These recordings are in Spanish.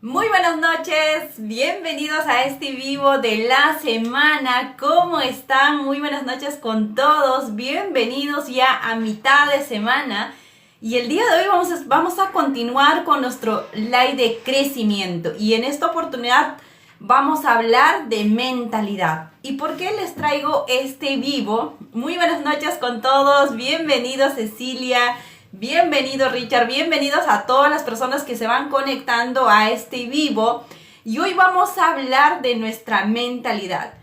Muy buenas noches, bienvenidos a este vivo de la semana. ¿Cómo están? Muy buenas noches con todos, bienvenidos ya a mitad de semana. Y el día de hoy vamos a continuar con nuestro live de crecimiento. Y en esta oportunidad vamos a hablar de mentalidad. ¿Y por qué les traigo este vivo? Muy buenas noches con todos, bienvenidos Cecilia. Bienvenido Richard, bienvenidos a todas las personas que se van conectando a este vivo. Y hoy vamos a hablar de nuestra mentalidad.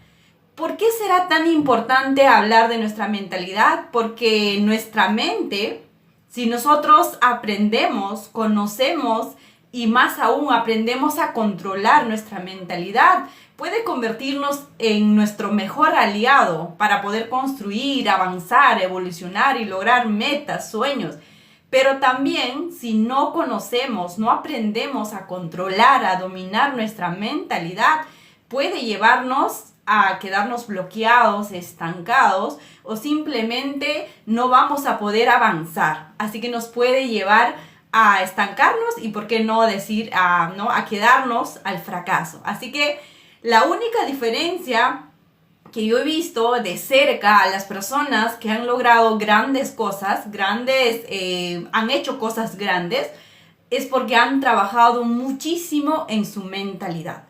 ¿Por qué será tan importante hablar de nuestra mentalidad? Porque nuestra mente, si nosotros aprendemos, conocemos y más aún aprendemos a controlar nuestra mentalidad, puede convertirnos en nuestro mejor aliado para poder construir, avanzar, evolucionar y lograr metas, sueños. Pero también si no conocemos, no aprendemos a controlar, a dominar nuestra mentalidad, puede llevarnos a quedarnos bloqueados, estancados o simplemente no vamos a poder avanzar. Así que nos puede llevar a estancarnos y, por qué no decir, a quedarnos al fracaso. Así que la única diferencia que yo he visto de cerca a las personas que han logrado grandes cosas, han hecho cosas grandes, es porque han trabajado muchísimo en su mentalidad.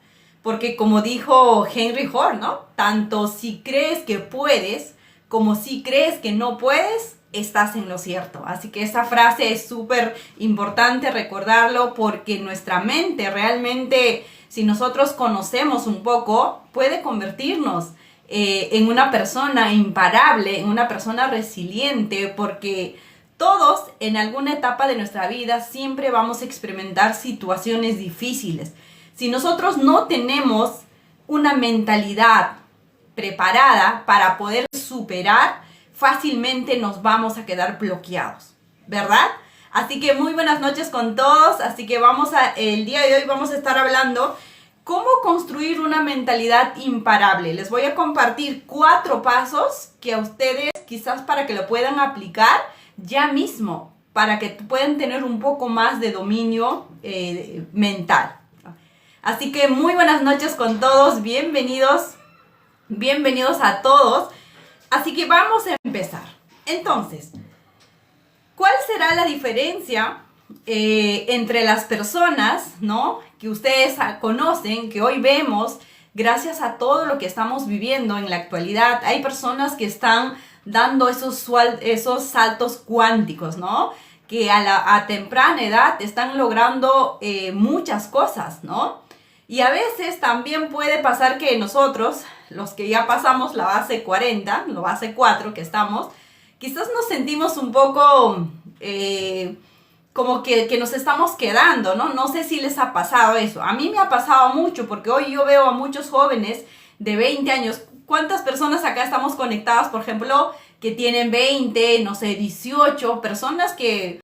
Porque como dijo Henry Ford, ¿no? Tanto si crees que puedes, como si crees que no puedes, estás en lo cierto. Así que esa frase es súper importante recordarlo porque nuestra mente realmente, si nosotros conocemos un poco, puede convertirnos en una persona imparable, en una persona resiliente, porque todos en alguna etapa de nuestra vida siempre vamos a experimentar situaciones difíciles. Si nosotros no tenemos una mentalidad preparada para poder superar, fácilmente nos vamos a quedar bloqueados, ¿verdad? Así que muy buenas noches con todos. Así que el día de hoy vamos a estar hablando ¿cómo construir una mentalidad imparable? Les voy a compartir 4 pasos que a ustedes quizás para que lo puedan aplicar ya mismo, para que puedan tener un poco más de dominio mental. Así que muy buenas noches con todos, bienvenidos a todos. Así que vamos a empezar. Entonces, ¿cuál será la diferencia entre las personas, ¿no?, que ustedes conocen, que hoy vemos, gracias a todo lo que estamos viviendo en la actualidad? Hay personas que están dando esos saltos cuánticos, ¿no?, que a temprana edad están logrando muchas cosas, ¿no? Y a veces también puede pasar que nosotros, los que ya pasamos la base 40, la base 4 que estamos, quizás nos sentimos un poco como que nos estamos quedando, ¿no? No sé si les ha pasado eso. A mí me ha pasado mucho porque hoy yo veo a muchos jóvenes de 20 años. ¿Cuántas personas acá estamos conectadas, por ejemplo, que tienen 20, no sé, 18? Personas que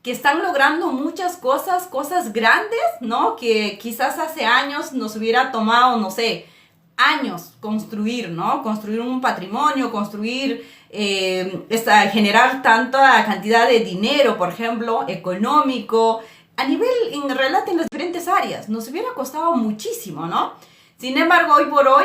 están logrando muchas cosas grandes, ¿no? Que quizás hace años nos hubiera tomado, no sé, años construir, ¿no? Construir un patrimonio, generar tanta cantidad de dinero, por ejemplo, económico, en realidad en las diferentes áreas. Nos hubiera costado muchísimo, ¿no? Sin embargo, hoy por hoy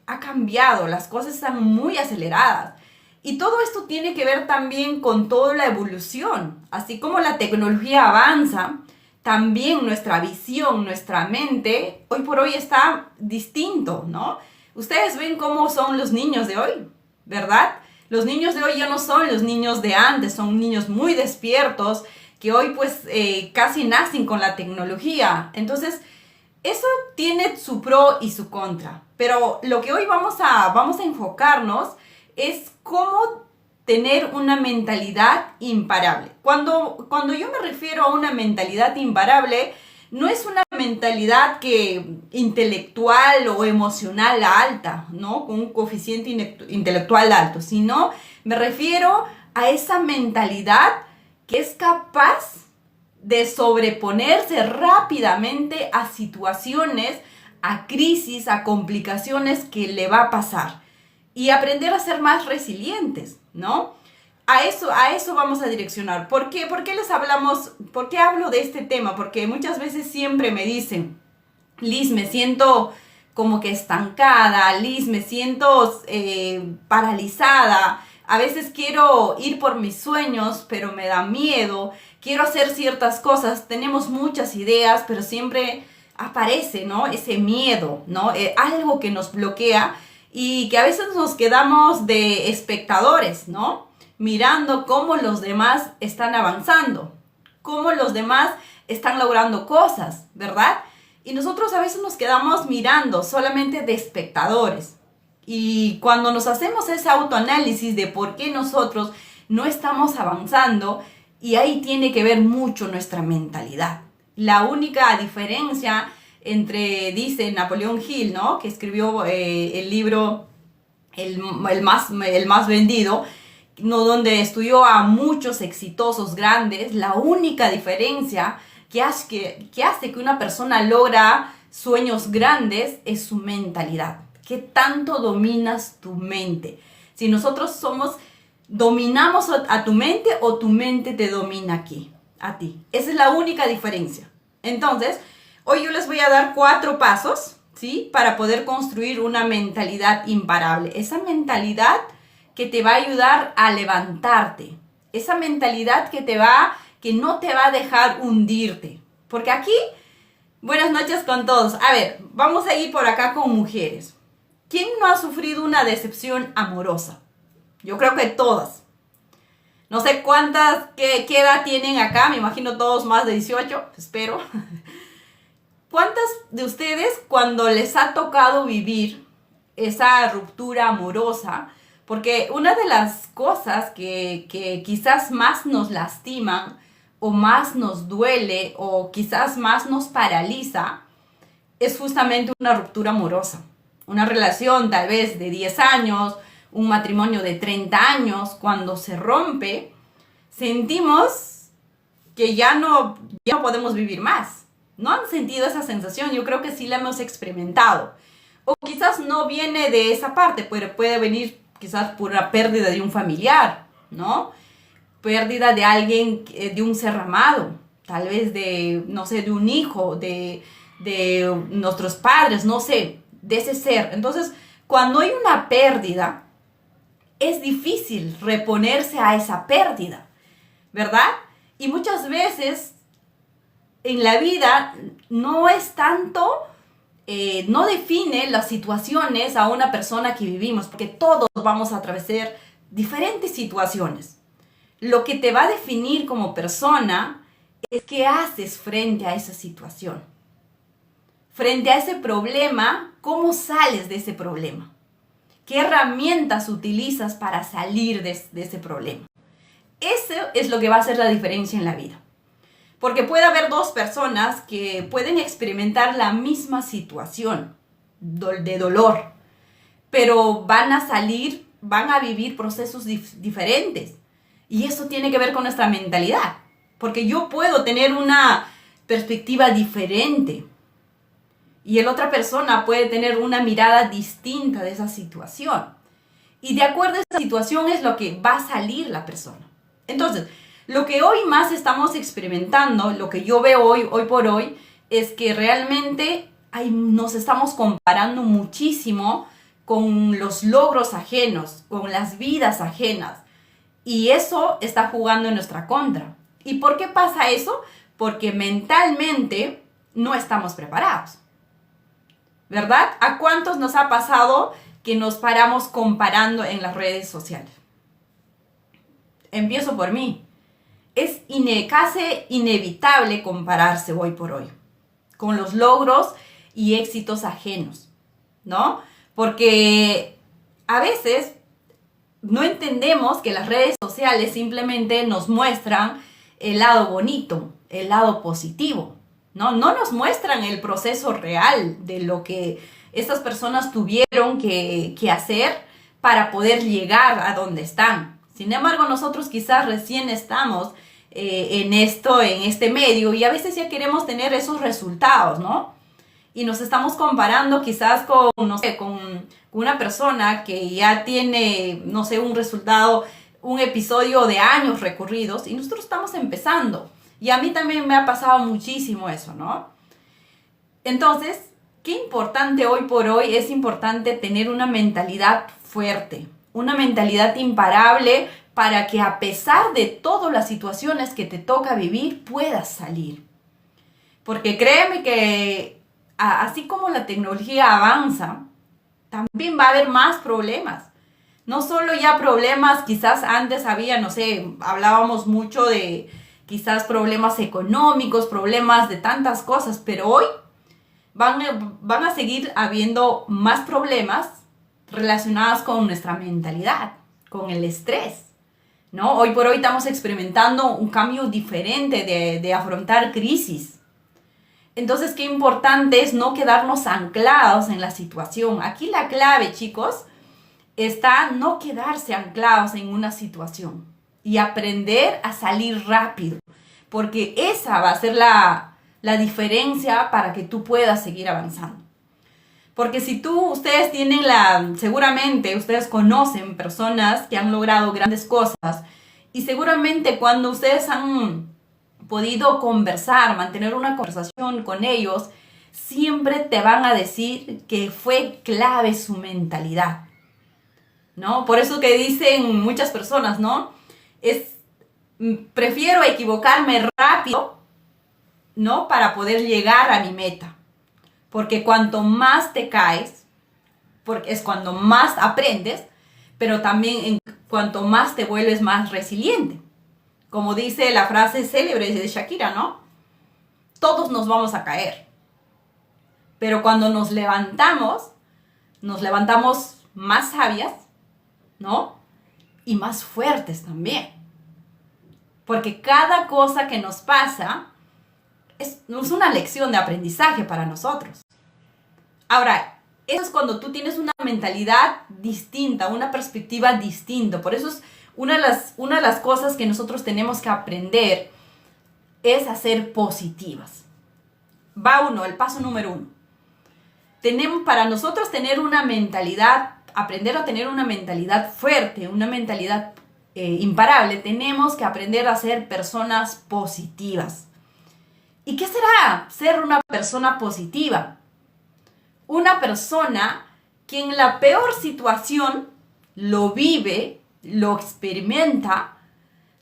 ha cambiado, las cosas están muy aceleradas. Y todo esto tiene que ver también con toda la evolución. Así como la tecnología avanza, también nuestra visión, nuestra mente, hoy por hoy está distinto, ¿no? Ustedes ven cómo son los niños de hoy, ¿verdad? Los niños de hoy ya no son los niños de antes, son niños muy despiertos, que hoy pues casi nacen con la tecnología. Entonces, eso tiene su pro y su contra. Pero lo que hoy vamos a enfocarnos es cómo tener una mentalidad imparable. Cuando yo me refiero a una mentalidad imparable, no es una mentalidad intelectual o emocional alta, ¿no?, con un coeficiente intelectual alto, sino me refiero a esa mentalidad que es capaz de sobreponerse rápidamente a situaciones, a crisis, a complicaciones que le va a pasar y aprender a ser más resilientes, ¿no? A eso vamos a direccionar. ¿Por qué? ¿Por qué hablo de este tema? Porque muchas veces siempre me dicen, Liz, me siento como que estancada, Liz, me siento paralizada. A veces quiero ir por mis sueños, pero me da miedo. Quiero hacer ciertas cosas. Tenemos muchas ideas, pero siempre aparece, ¿no? Ese miedo, ¿no? Algo que nos bloquea y que a veces nos quedamos de espectadores, ¿no? Mirando cómo los demás están avanzando, cómo los demás están logrando cosas, ¿verdad? Y nosotros a veces nos quedamos mirando solamente de espectadores. Y cuando nos hacemos ese autoanálisis de por qué nosotros no estamos avanzando, y ahí tiene que ver mucho nuestra mentalidad. La única diferencia dice Napoleón Hill, ¿no? Que escribió el libro el más vendido, ¿no? Donde estudió a muchos exitosos grandes. La única diferencia que hace que una persona logra sueños grandes es su mentalidad. ¿Qué tanto dominas tu mente? Si nosotros dominamos a tu mente o tu mente te domina a ti. Esa es la única diferencia. Entonces, hoy yo les voy a dar 4 pasos, ¿sí? Para poder construir una mentalidad imparable. Esa mentalidad que te va a ayudar a levantarte. Esa mentalidad que no te va a dejar hundirte. Porque aquí, buenas noches con todos. A ver, vamos a ir por acá con mujeres. ¿Quién no ha sufrido una decepción amorosa? Yo creo que todas. No sé qué edad tienen acá, me imagino todos más de 18, espero. ¿Cuántas de ustedes cuando les ha tocado vivir esa ruptura amorosa? Porque una de las cosas que quizás más nos lastiman o más nos duele o quizás más nos paraliza es justamente una ruptura amorosa. Una relación tal vez de 10 años, un matrimonio de 30 años, cuando se rompe, sentimos que ya no podemos vivir más. ¿No han sentido esa sensación? Yo creo que sí la hemos experimentado. O quizás no viene de esa parte, pero puede venir quizás por una pérdida de un familiar, ¿no? Pérdida de alguien, de un ser amado, tal vez de, no sé, de un hijo, de nuestros padres, no sé, de ese ser. Entonces, cuando hay una pérdida, es difícil reponerse a esa pérdida, ¿verdad? Y muchas veces en la vida no es tanto, no define las situaciones a una persona que vivimos, porque todos vamos a atravesar diferentes situaciones. Lo que te va a definir como persona es qué haces frente a esa situación. Frente a ese problema, ¿cómo sales de ese problema? ¿Qué herramientas utilizas para salir de ese problema? Eso es lo que va a hacer la diferencia en la vida. Porque puede haber 2 personas que pueden experimentar la misma situación de dolor, pero van a vivir procesos diferentes. Y eso tiene que ver con nuestra mentalidad. Porque yo puedo tener una perspectiva diferente y la otra persona puede tener una mirada distinta de esa situación. Y de acuerdo a esa situación es lo que va a salir la persona. Entonces, lo que hoy más estamos experimentando, lo que yo veo hoy por hoy, es que realmente nos estamos comparando muchísimo con los logros ajenos, con las vidas ajenas. Y eso está jugando en nuestra contra. ¿Y por qué pasa eso? Porque mentalmente no estamos preparados. ¿Verdad? ¿A cuántos nos ha pasado que nos paramos comparando en las redes sociales? Empiezo por mí. Es casi inevitable compararse hoy por hoy con los logros y éxitos ajenos, ¿no? Porque a veces no entendemos que las redes sociales simplemente nos muestran el lado bonito, el lado positivo. No nos muestran el proceso real de lo que estas personas tuvieron que hacer para poder llegar a donde están. Sin embargo, nosotros quizás recién estamos en este medio y a veces ya queremos tener esos resultados, ¿no? Y nos estamos comparando quizás con una persona que ya tiene, no sé, un resultado, un episodio de años recorridos y nosotros estamos empezando. Y a mí también me ha pasado muchísimo eso, ¿no? Entonces, qué importante hoy por hoy es importante tener una mentalidad fuerte, una mentalidad imparable para que a pesar de todas las situaciones que te toca vivir, puedas salir. Porque créeme que así como la tecnología avanza, también va a haber más problemas. No solo ya problemas, quizás antes había, no sé, hablábamos mucho de quizás problemas económicos, problemas de tantas cosas, pero hoy van a seguir habiendo más problemas relacionados con nuestra mentalidad, con el estrés, ¿no? Hoy por hoy estamos experimentando un cambio diferente de afrontar crisis. Entonces, qué importante es no quedarnos anclados en la situación. Aquí la clave, chicos, está no quedarse anclados en una situación y aprender a salir rápido, porque esa va a ser la diferencia para que tú puedas seguir avanzando. Porque si ustedes tienen seguramente ustedes conocen personas que han logrado grandes cosas y seguramente cuando ustedes han podido conversar, mantener una conversación con ellos, siempre te van a decir que fue clave su mentalidad, ¿no? Por eso que dicen muchas personas, ¿no? Prefiero equivocarme rápido, ¿no? Para poder llegar a mi meta. Porque cuanto más te caes, porque es cuando más aprendes, pero también cuanto más te vuelves más resiliente. Como dice la frase célebre de Shakira, ¿no? Todos nos vamos a caer. Pero cuando nos levantamos más sabias, ¿no? Y más fuertes también. Porque cada cosa que nos pasa es una lección de aprendizaje para nosotros. Ahora, eso es cuando tú tienes una mentalidad distinta, una perspectiva distinta. Por eso es una de las cosas que nosotros tenemos que aprender es a ser positivas. El paso número 1. Para nosotros tener una mentalidad, aprender a tener una mentalidad fuerte, una mentalidad imparable, tenemos que aprender a ser personas positivas. ¿Y qué será ser una persona positiva? Una persona que en la peor situación lo vive, lo experimenta,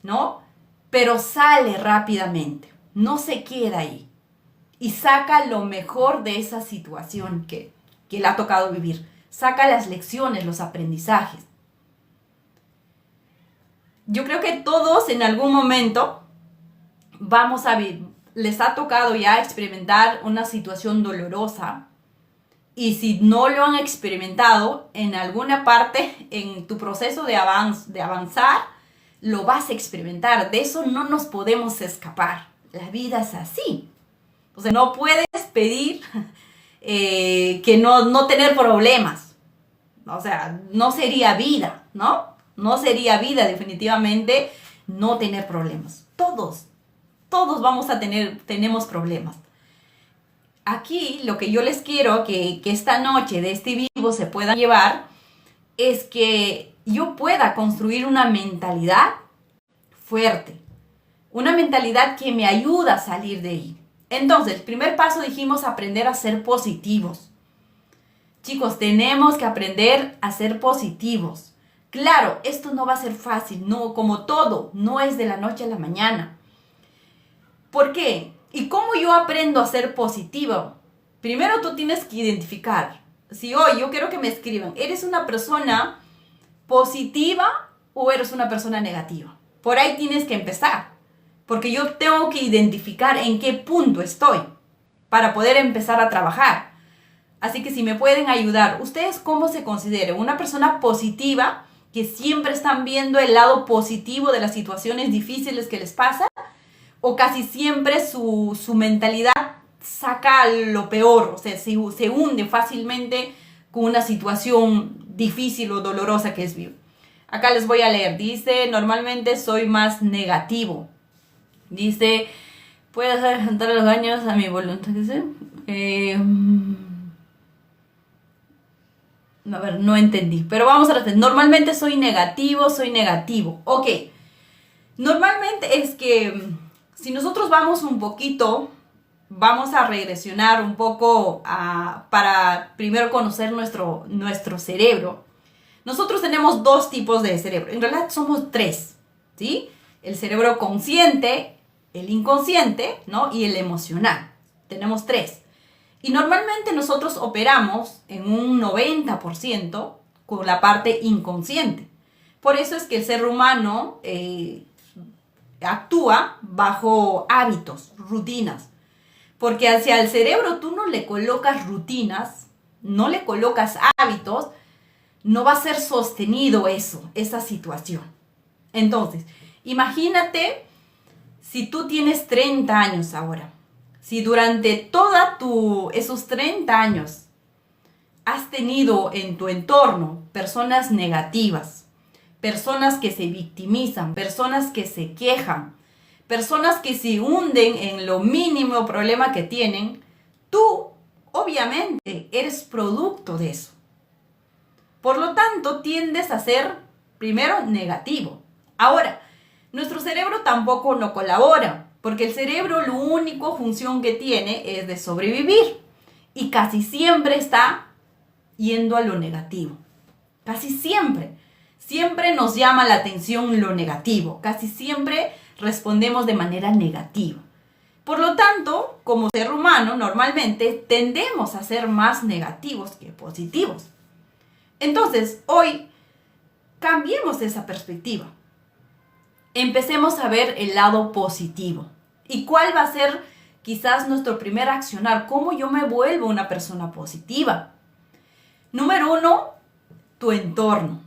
¿no? Pero sale rápidamente, no se queda ahí y saca lo mejor de esa situación que le ha tocado vivir. Saca las lecciones, los aprendizajes. Yo creo que todos en algún momento les ha tocado ya experimentar una situación dolorosa. Y si no lo han experimentado, en alguna parte en tu proceso de avanzar, lo vas a experimentar. De eso no nos podemos escapar. La vida es así. O sea, no puedes pedir que no tener problemas. O sea, no sería vida, ¿no? No sería vida definitivamente no tener problemas. Todos tenemos problemas. Aquí lo que yo les quiero que esta noche de este vivo se pueda llevar es que yo pueda construir una mentalidad fuerte, una mentalidad que me ayuda a salir de ahí. Entonces, el primer paso dijimos aprender a ser positivos. Chicos, tenemos que aprender a ser positivos. Claro, esto no va a ser fácil, no, como todo, no es de la noche a la mañana. ¿Por qué? ¿Y cómo yo aprendo a ser positivo? Primero tú tienes que identificar. Si hoy yo quiero que me escriban, ¿eres una persona positiva o eres una persona negativa? Por ahí tienes que empezar. Porque yo tengo que identificar en qué punto estoy para poder empezar a trabajar. Así que si me pueden ayudar, ¿ustedes cómo se consideran? ¿Una persona positiva que siempre están viendo el lado positivo de las situaciones difíciles que les pasa? ¿O casi siempre su mentalidad saca lo peor? O sea, se hunde fácilmente con una situación difícil o dolorosa que es vivir. Acá les voy a leer. Dice, normalmente soy más negativo. Dice, puedes adelantar los daños a mi voluntad. A ver, no entendí. Pero vamos a repetir. Normalmente soy negativo. Ok. Normalmente es que si nosotros vamos un poquito vamos a regresionar un poco para primero conocer nuestro cerebro. Nosotros tenemos dos tipos de cerebro, en realidad somos tres, ¿sí? El cerebro consciente, el inconsciente, ¿no? Y el emocional. Tenemos tres. Y normalmente nosotros operamos en un 90% con la parte inconsciente. Por eso es que el ser humano actúa bajo hábitos, rutinas. Porque hacia el cerebro tú no le colocas rutinas, no le colocas hábitos, no va a ser sostenido esa situación. Entonces, imagínate si tú tienes 30 años ahora, si durante esos 30 años has tenido en tu entorno personas negativas, personas que se victimizan, personas que se quejan, personas que se hunden en lo mínimo problema que tienen, tú obviamente eres producto de eso. Por lo tanto, tiendes a ser, primero, negativo. Ahora, nuestro cerebro tampoco no colabora, porque el cerebro la única función que tiene es de sobrevivir y casi siempre está yendo a lo negativo. Casi siempre. Siempre nos llama la atención lo negativo. Casi siempre respondemos de manera negativa. Por lo tanto, como ser humano, normalmente tendemos a ser más negativos que positivos. Entonces, hoy cambiemos esa perspectiva. Empecemos a ver el lado positivo. ¿Y cuál va a ser quizás nuestro primer accionar? ¿Cómo yo me vuelvo una persona positiva? Número 1, tu entorno.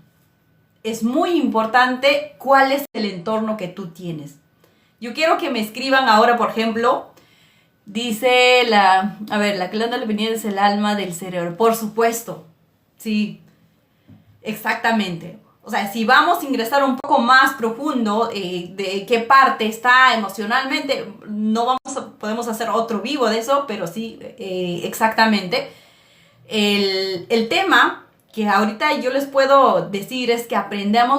Es muy importante cuál es el entorno que tú tienes. Yo quiero que me escriban ahora, por ejemplo, dice la glándula pineal es el alma del cerebro. Por supuesto, sí, exactamente. O sea, si vamos a ingresar un poco más profundo de qué parte está emocionalmente, podemos hacer otro vivo de eso, pero sí, exactamente. El tema que ahorita yo les puedo decir es que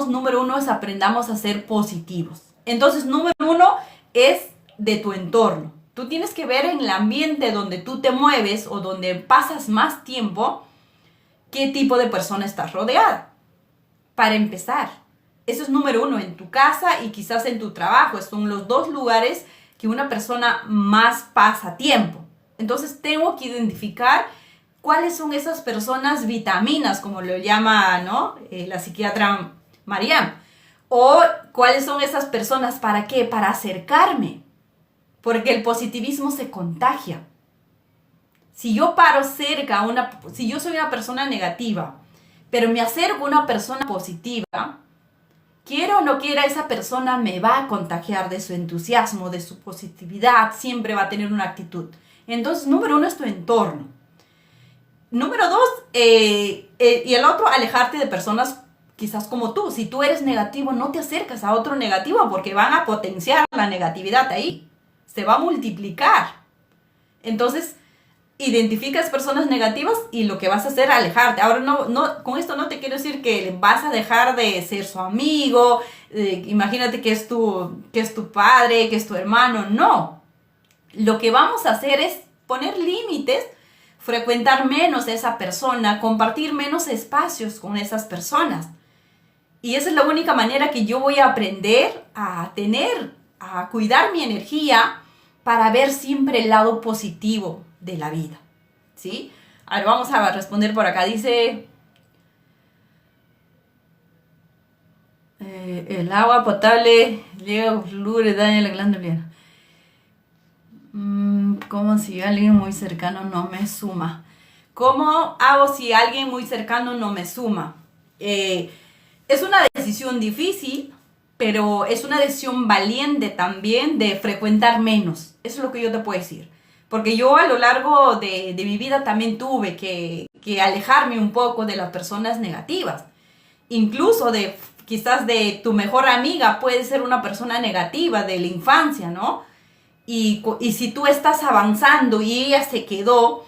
número 1 es aprendamos a ser positivos. Entonces, número 1 es de tu entorno. Tú tienes que ver en el ambiente donde tú te mueves o donde pasas más tiempo, qué tipo de persona estás rodeada. Para empezar, eso es número 1 en tu casa y quizás en tu trabajo. Son los dos lugares que una persona más pasa tiempo. Entonces, tengo que identificar cuáles son esas personas vitaminas, como lo llama, ¿no? La psiquiatra Mariam. O cuáles son esas personas, ¿para qué? Para acercarme. Porque el positivismo se contagia. Si yo paro cerca, si yo soy una persona negativa, pero me acerco a una persona positiva, quiera o no quiera, esa persona me va a contagiar de su entusiasmo, de su positividad, siempre va a tener una actitud. Entonces, número 1 es tu entorno. Número 2, y el otro, alejarte de personas quizás como tú. Si tú eres negativo, no te acercas a otro negativo porque van a potenciar la negatividad ahí. Se va a multiplicar. Entonces, identificas personas negativas y lo que vas a hacer es alejarte. Ahora, con esto no te quiero decir que vas a dejar de ser su amigo. Imagínate que es tu padre, que es tu hermano. No. Lo que vamos a hacer es poner límites, frecuentar menos a esa persona, compartir menos espacios con esas personas. Y esa es la única manera que yo voy a aprender a cuidar mi energía para ver siempre el lado positivo de la vida, ¿sí? A ver, vamos a responder por acá. Dice, el agua potable llega flúor, daña la glándula. ¿Cómo si alguien muy cercano no me suma? ¿Cómo hago si alguien muy cercano no me suma? Es una decisión difícil, pero es una decisión valiente también de frecuentar menos. Eso es lo que yo te puedo decir. Porque yo a lo largo de mi vida también tuve que alejarme un poco de las personas negativas. Incluso quizás de tu mejor amiga puede ser una persona negativa de la infancia, ¿no? Y si tú estás avanzando y ella se quedó,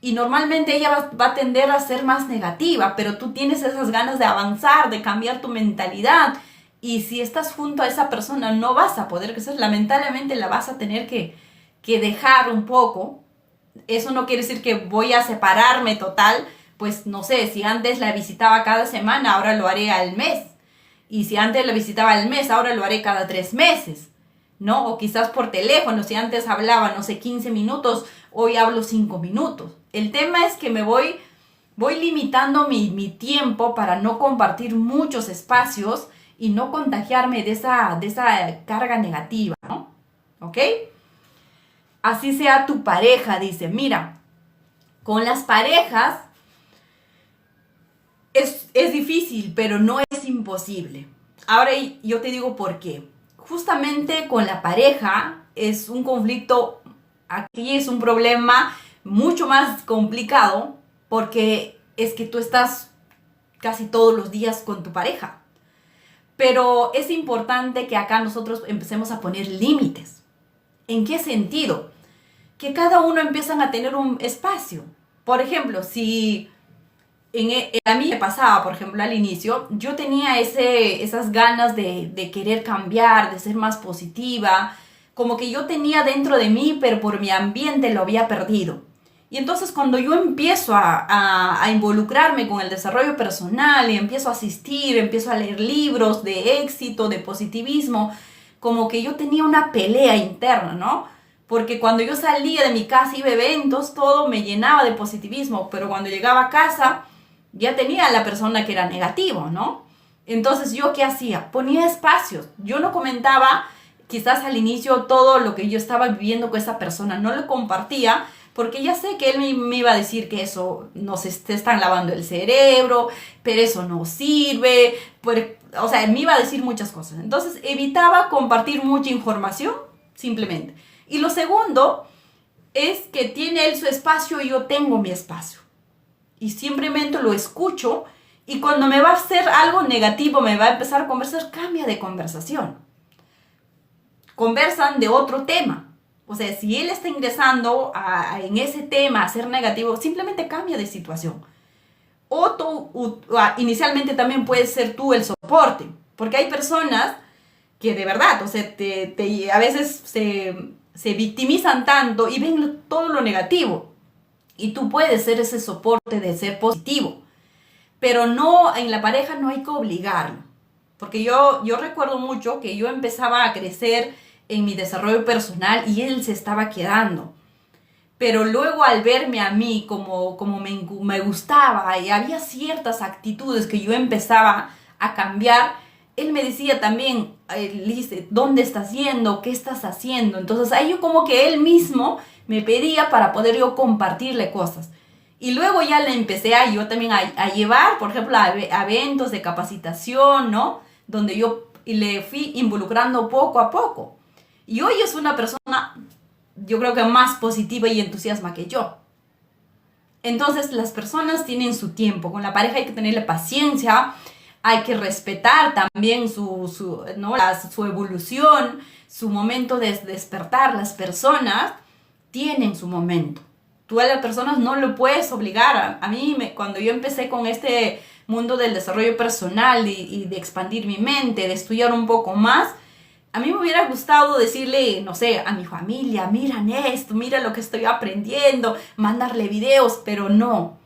y normalmente ella va a tender a ser más negativa, pero tú tienes esas ganas de avanzar, de cambiar tu mentalidad. Y si estás junto a esa persona no vas a poder crecer, lamentablemente la vas a tener que que dejar un poco. Eso no quiere decir que voy a separarme total, pues no sé, si antes la visitaba cada semana, ahora lo haré al mes. Y si antes la visitaba al mes, ahora lo haré cada 3 meses, ¿no? O quizás por teléfono, si antes hablaba, no sé, 15 minutos, hoy hablo 5 minutos. El tema es que voy limitando mi tiempo para no compartir muchos espacios y no contagiarme de esa carga negativa, ¿no? ¿Ok? Así sea tu pareja, dice, mira, con las parejas es difícil, pero no es imposible. Ahora yo te digo por qué. Justamente con la pareja es un conflicto, aquí es un problema mucho más complicado porque es que tú estás casi todos los días con tu pareja. Pero es importante que acá nosotros empecemos a poner límites. ¿En qué sentido? Que cada uno empiezan a tener un espacio. Por ejemplo, si a mí me pasaba, por ejemplo, al inicio, yo tenía esas ganas de querer cambiar, de ser más positiva, como que yo tenía dentro de mí, pero por mi ambiente lo había perdido. Y entonces cuando yo empiezo a involucrarme con el desarrollo personal y empiezo a asistir, empiezo a leer libros de éxito, de positivismo, como que yo tenía una pelea interna, ¿no? Porque cuando yo salía de mi casa, iba a eventos, todo me llenaba de positivismo, pero cuando llegaba a casa ya tenía a la persona que era negativo, ¿no? Entonces, ¿yo qué hacía? Ponía espacios. Yo no comentaba, quizás al inicio, todo lo que yo estaba viviendo con esa persona. No lo compartía, porque ya sé que él me iba a decir que eso no se están lavando el cerebro, pero eso no sirve. O sea, me iba a decir muchas cosas. Entonces, evitaba compartir mucha información, simplemente. Y lo segundo es que tiene él su espacio y yo tengo mi espacio. Y simplemente lo escucho y cuando me va a hacer algo negativo, me va a empezar a conversar, cambia de conversación. Conversan de otro tema. O sea, si él está ingresando en ese tema a ser negativo, simplemente cambia de situación. O tú, inicialmente también puedes ser tú el soporte. Porque hay personas que de verdad, o sea, a veces se victimizan tanto y ven todo lo negativo. Y tú puedes ser ese soporte de ser positivo. Pero no, en la pareja no hay que obligarlo. Porque yo recuerdo mucho que yo empezaba a crecer en mi desarrollo personal y él se estaba quedando. Pero luego al verme a mí como me gustaba y había ciertas actitudes que yo empezaba a cambiar, él me decía también, le dice, ¿dónde estás yendo? ¿Qué estás haciendo? Entonces ahí yo como que él mismo me pedía para poder yo compartirle cosas. Y luego ya le empecé yo también a llevar, por ejemplo, a eventos de capacitación, ¿no? Donde yo le fui involucrando poco a poco. Y hoy es una persona, yo creo que más positiva y entusiasma que yo. Entonces las personas tienen su tiempo. Con la pareja hay que tenerle paciencia, hay que respetar también su evolución, su momento de despertar. Las personas tienen su momento. Tú a las personas no lo puedes obligar. A mí, cuando yo empecé con este mundo del desarrollo personal y de expandir mi mente, de estudiar un poco más, a mí me hubiera gustado decirle, no sé, a mi familia, miran esto, mira lo que estoy aprendiendo, mandarle videos, pero no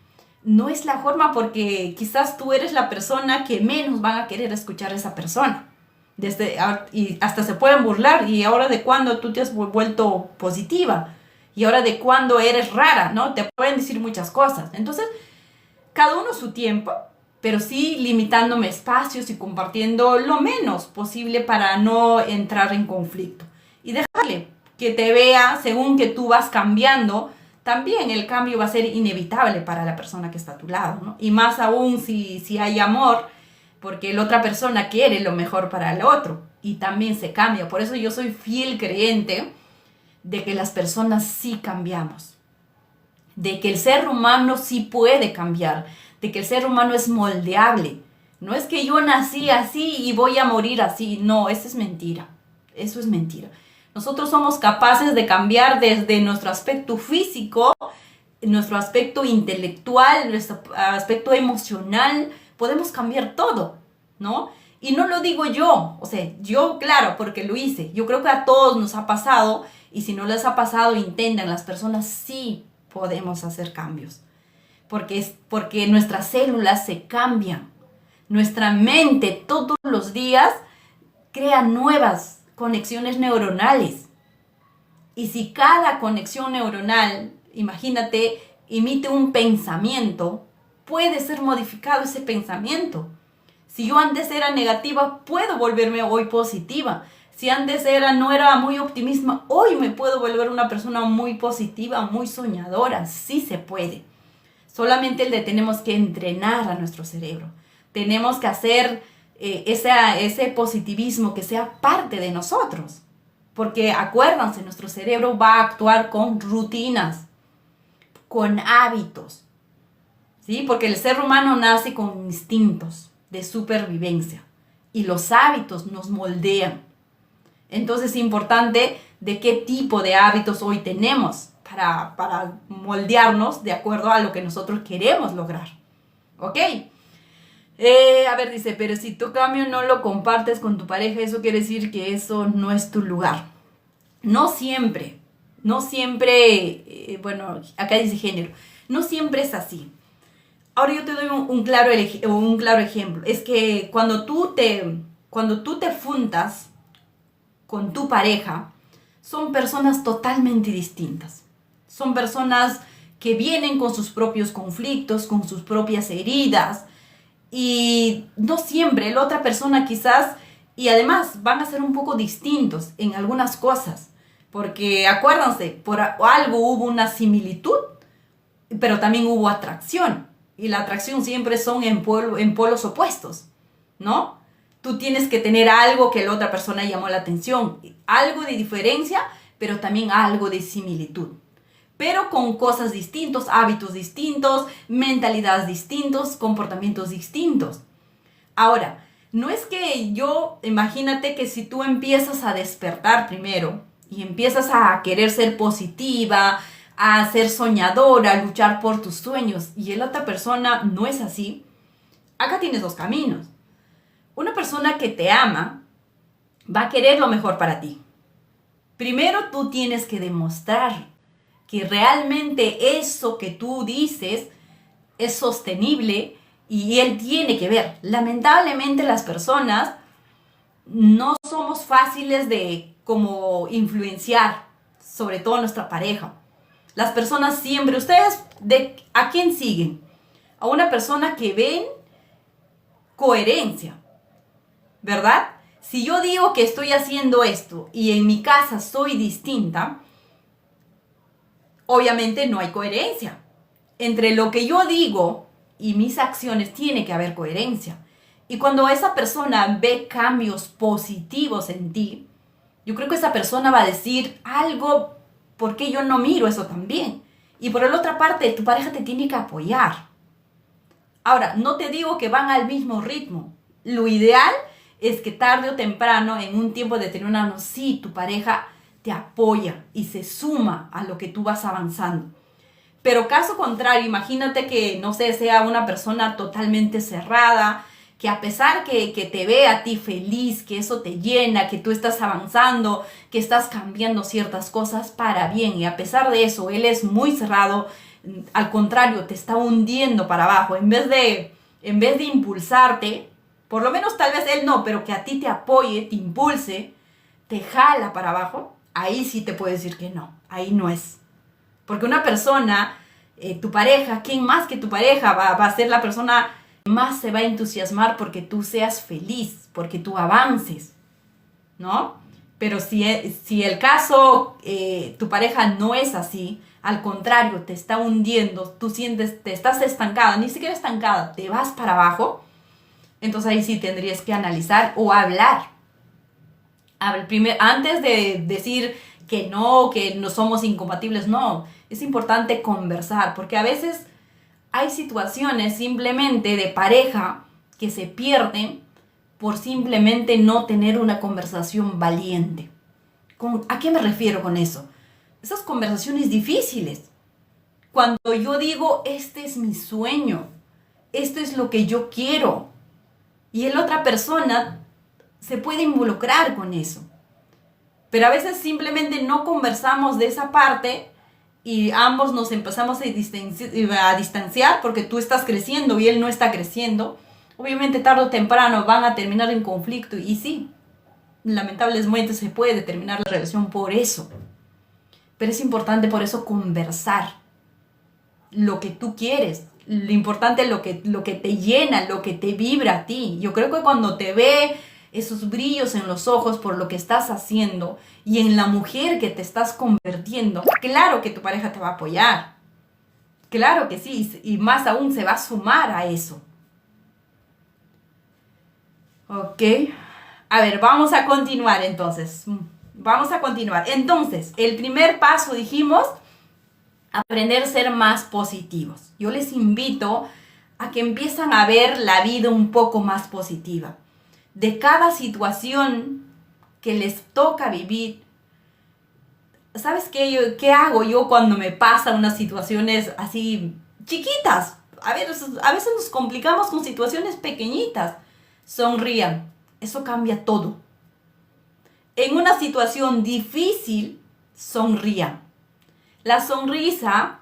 es la forma porque quizás tú eres la persona que menos van a querer escuchar a esa persona. Y hasta se pueden burlar, y ahora de cuándo tú te has vuelto positiva, y ahora de cuándo eres rara, ¿no? Te pueden decir muchas cosas. Entonces, cada uno su tiempo, pero sí limitándome espacios y compartiendo lo menos posible para no entrar en conflicto. Y dejarle que te vea según que tú vas cambiando. También el cambio va a ser inevitable para la persona que está a tu lado, ¿no? Y más aún si hay amor, porque la otra persona quiere lo mejor para el otro y también se cambia. Por eso yo soy fiel creyente de que las personas sí cambiamos, de que el ser humano sí puede cambiar, de que el ser humano es moldeable. No es que yo nací así y voy a morir así. No, eso es mentira. Eso es mentira. Nosotros somos capaces de cambiar desde nuestro aspecto físico, nuestro aspecto intelectual, nuestro aspecto emocional. Podemos cambiar todo, ¿no? Y no lo digo yo, o sea, yo claro, porque lo hice. Yo creo que a todos nos ha pasado Y si no les ha pasado, intenten. Las personas sí podemos hacer cambios. Porque nuestras células se cambian. Nuestra mente todos los días crea nuevas conexiones neuronales. Y si cada conexión neuronal, imagínate, emite un pensamiento, puede ser modificado ese pensamiento. Si yo antes era negativa, puedo volverme hoy positiva. Si antes no era muy optimista, hoy me puedo volver una persona muy positiva, muy soñadora. Sí se puede. Solamente tenemos que entrenar a nuestro cerebro. Tenemos que hacer ese positivismo que sea parte de nosotros. Porque acuérdense, nuestro cerebro va a actuar con rutinas, con hábitos. ¿Sí? Porque el ser humano nace con instintos de supervivencia. Y los hábitos nos moldean. Entonces es importante de qué tipo de hábitos hoy tenemos para moldearnos de acuerdo a lo que nosotros queremos lograr. ¿Ok? A ver, dice, pero si tu cambio no lo compartes con tu pareja, eso quiere decir que eso no es tu lugar. No siempre, bueno, acá dice género, no siempre es así. Ahora yo te doy un claro ejemplo. Es que cuando tú te juntas con tu pareja, son personas totalmente distintas. Son personas que vienen con sus propios conflictos, con sus propias heridas. Y no siempre, la otra persona quizás, y además van a ser un poco distintos en algunas cosas. Porque acuérdense, por algo hubo una similitud, pero también hubo atracción. Y la atracción siempre son en polos opuestos, ¿no? Tú tienes que tener algo que la otra persona llamó la atención, algo de diferencia, pero también algo de similitud. Pero con cosas distintos, hábitos distintos, mentalidades distintos, comportamientos distintos. Ahora, no es que imagínate que si tú empiezas a despertar primero y empiezas a querer ser positiva, a ser soñadora, a luchar por tus sueños, y la otra persona no es así, acá tienes dos caminos. Una persona que te ama va a querer lo mejor para ti. Primero tú tienes que demostrar que realmente eso que tú dices es sostenible y él tiene que ver. Lamentablemente las personas no somos fáciles de como influenciar, sobre todo nuestra pareja. Las personas siempre, ustedes, ¿a quién siguen? A una persona que ven coherencia, ¿verdad? Si yo digo que estoy haciendo esto y en mi casa soy distinta, obviamente no hay coherencia. Entre lo que yo digo y mis acciones tiene que haber coherencia. Y cuando esa persona ve cambios positivos en ti, yo creo que esa persona va a decir algo, ¿por qué yo no miro eso también? Y por la otra parte, tu pareja te tiene que apoyar. Ahora, no te digo que van al mismo ritmo. Lo ideal es que tarde o temprano, en un tiempo determinado, sí, tu pareja te apoya y se suma a lo que tú vas avanzando. Pero caso contrario, imagínate que, no sé, sea una persona totalmente cerrada, que a pesar que te ve a ti feliz, que eso te llena, que tú estás avanzando, que estás cambiando ciertas cosas para bien, y a pesar de eso, él es muy cerrado, al contrario, te está hundiendo para abajo. En vez de impulsarte, por lo menos tal vez él no, pero que a ti te apoye, te impulse, te jala para abajo, ahí sí te puedo decir que no, ahí no es. Porque una persona, tu pareja, ¿quién más que tu pareja va a ser la persona más se va a entusiasmar porque tú seas feliz, porque tú avances, ¿no? Pero si el caso, tu pareja no es así, al contrario, te está hundiendo, tú sientes, te estás estancada, ni siquiera estancada, te vas para abajo, entonces ahí sí tendrías que analizar o hablar. Antes de decir que no somos incompatibles, no, es importante conversar, porque a veces hay situaciones simplemente de pareja que se pierden por simplemente no tener una conversación valiente. ¿A qué me refiero con eso? Esas conversaciones difíciles. Cuando yo digo, este es mi sueño, esto es lo que yo quiero, y la otra persona se puede involucrar con eso. Pero a veces simplemente no conversamos de esa parte y ambos nos empezamos a distanciar porque tú estás creciendo y él no está creciendo. Obviamente tarde o temprano van a terminar en conflicto y sí, lamentablemente se puede terminar la relación por eso. Pero es importante por eso conversar lo que tú quieres. Lo importante es lo que te llena, lo que te vibra a ti. Yo creo que cuando te ve esos brillos en los ojos por lo que estás haciendo y en la mujer que te estás convirtiendo, claro que tu pareja te va a apoyar. Claro que sí, y más aún se va a sumar a eso. Ok. A ver, vamos a continuar entonces. Vamos a continuar. Entonces, el primer paso dijimos, aprender a ser más positivos. Yo les invito a que empiezan a ver la vida un poco más positiva. De cada situación que les toca vivir, ¿sabes qué hago yo cuando me pasan unas situaciones así chiquitas? A veces nos complicamos con situaciones pequeñitas. Sonrían, eso cambia todo. En una situación difícil, sonrían. La sonrisa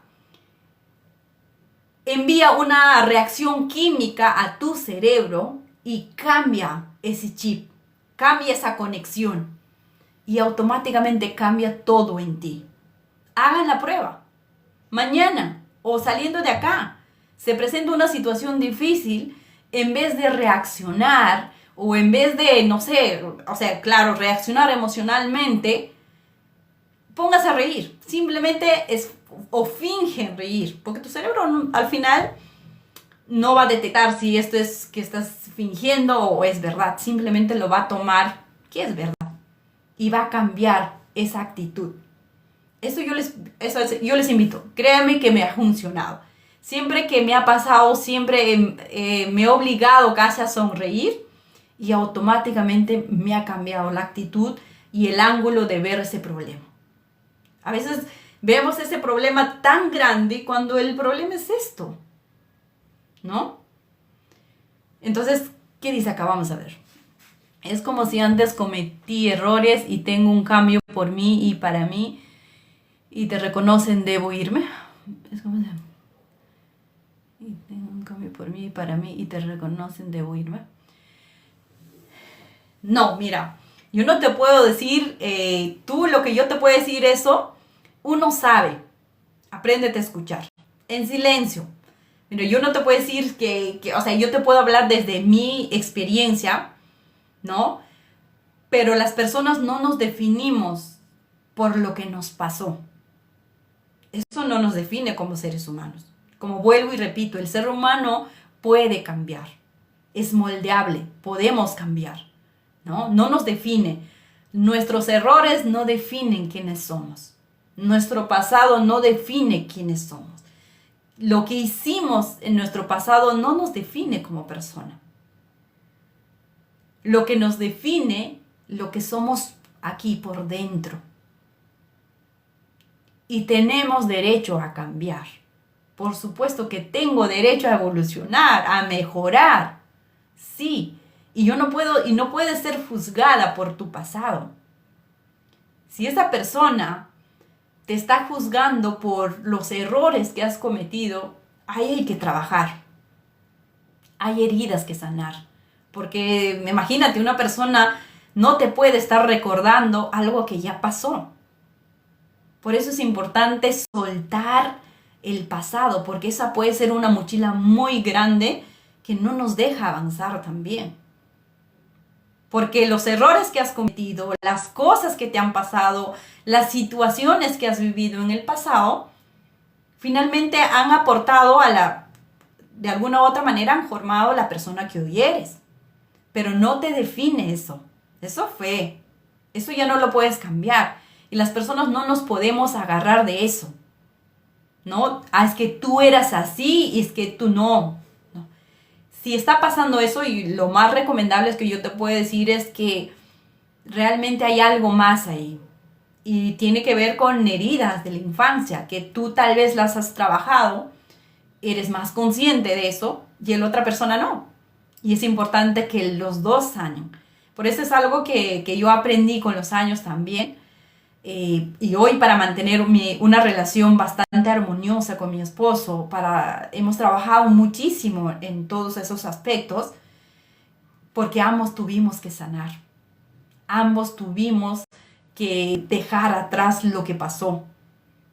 envía una reacción química a tu cerebro y cambia ese chip, cambia esa conexión y automáticamente cambia todo en ti. Hagan la prueba. Mañana o saliendo de acá, se presenta una situación difícil, en vez de reaccionar o en vez de, no sé, o sea, claro, reaccionar emocionalmente, póngase a reír. Simplemente o fingen reír, porque tu cerebro al final no va a detectar si esto es que estás fingiendo o es verdad. Simplemente lo va a tomar que es verdad y va a cambiar esa actitud. Eso yo les invito. Créanme que me ha funcionado. Siempre que me ha pasado, siempre me he obligado casi a sonreír y automáticamente me ha cambiado la actitud y el ángulo de ver ese problema. A veces vemos ese problema tan grande cuando el problema es esto, ¿no? Entonces, ¿qué dice acá? Vamos a ver. Es como si antes cometí errores y tengo un cambio por mí y para mí y te reconocen, debo irme. Es como si... Y tengo un cambio por mí y para mí y te reconocen, debo irme. No, mira, yo no te puedo decir, tú lo que yo te puedo decir eso, uno sabe, apréndete a escuchar, en silencio. Mira, yo no te puedo decir o sea, yo te puedo hablar desde mi experiencia, ¿no? Pero las personas no nos definimos por lo que nos pasó. Eso no nos define como seres humanos. Como vuelvo y repito, el ser humano puede cambiar, es moldeable, podemos cambiar, ¿no? No nos define. Nuestros errores no definen quiénes somos. Nuestro pasado no define quiénes somos. Lo que hicimos en nuestro pasado no nos define como persona. Lo que nos define, lo que somos aquí por dentro. Y tenemos derecho a cambiar. Por supuesto que tengo derecho a evolucionar, a mejorar. Sí. Y no puedes ser juzgada por tu pasado. Si esa persona te está juzgando por los errores que has cometido, ahí hay que trabajar. Hay heridas que sanar. Porque imagínate, una persona no te puede estar recordando algo que ya pasó. Por eso es importante soltar el pasado, porque esa puede ser una mochila muy grande que no nos deja avanzar también. Porque los errores que has cometido, las cosas que te han pasado, las situaciones que has vivido en el pasado, finalmente han aportado de alguna u otra manera han formado la persona que hoy eres. Pero no te define eso. Eso fue. Eso ya no lo puedes cambiar. Y las personas no nos podemos agarrar de eso. ¿No? Ah, es que tú eras así y es que tú no. Si está pasando eso, y lo más recomendable es que yo te puedo decir es que realmente hay algo más ahí. Y tiene que ver con heridas de la infancia, que tú tal vez las has trabajado, eres más consciente de eso y la otra persona no. Y es importante que los dos sanen. Por eso es algo que yo aprendí con los años también. Y hoy para mantener una relación bastante armoniosa con mi esposo, hemos trabajado muchísimo en todos esos aspectos, porque ambos tuvimos que sanar. Ambos tuvimos que dejar atrás lo que pasó,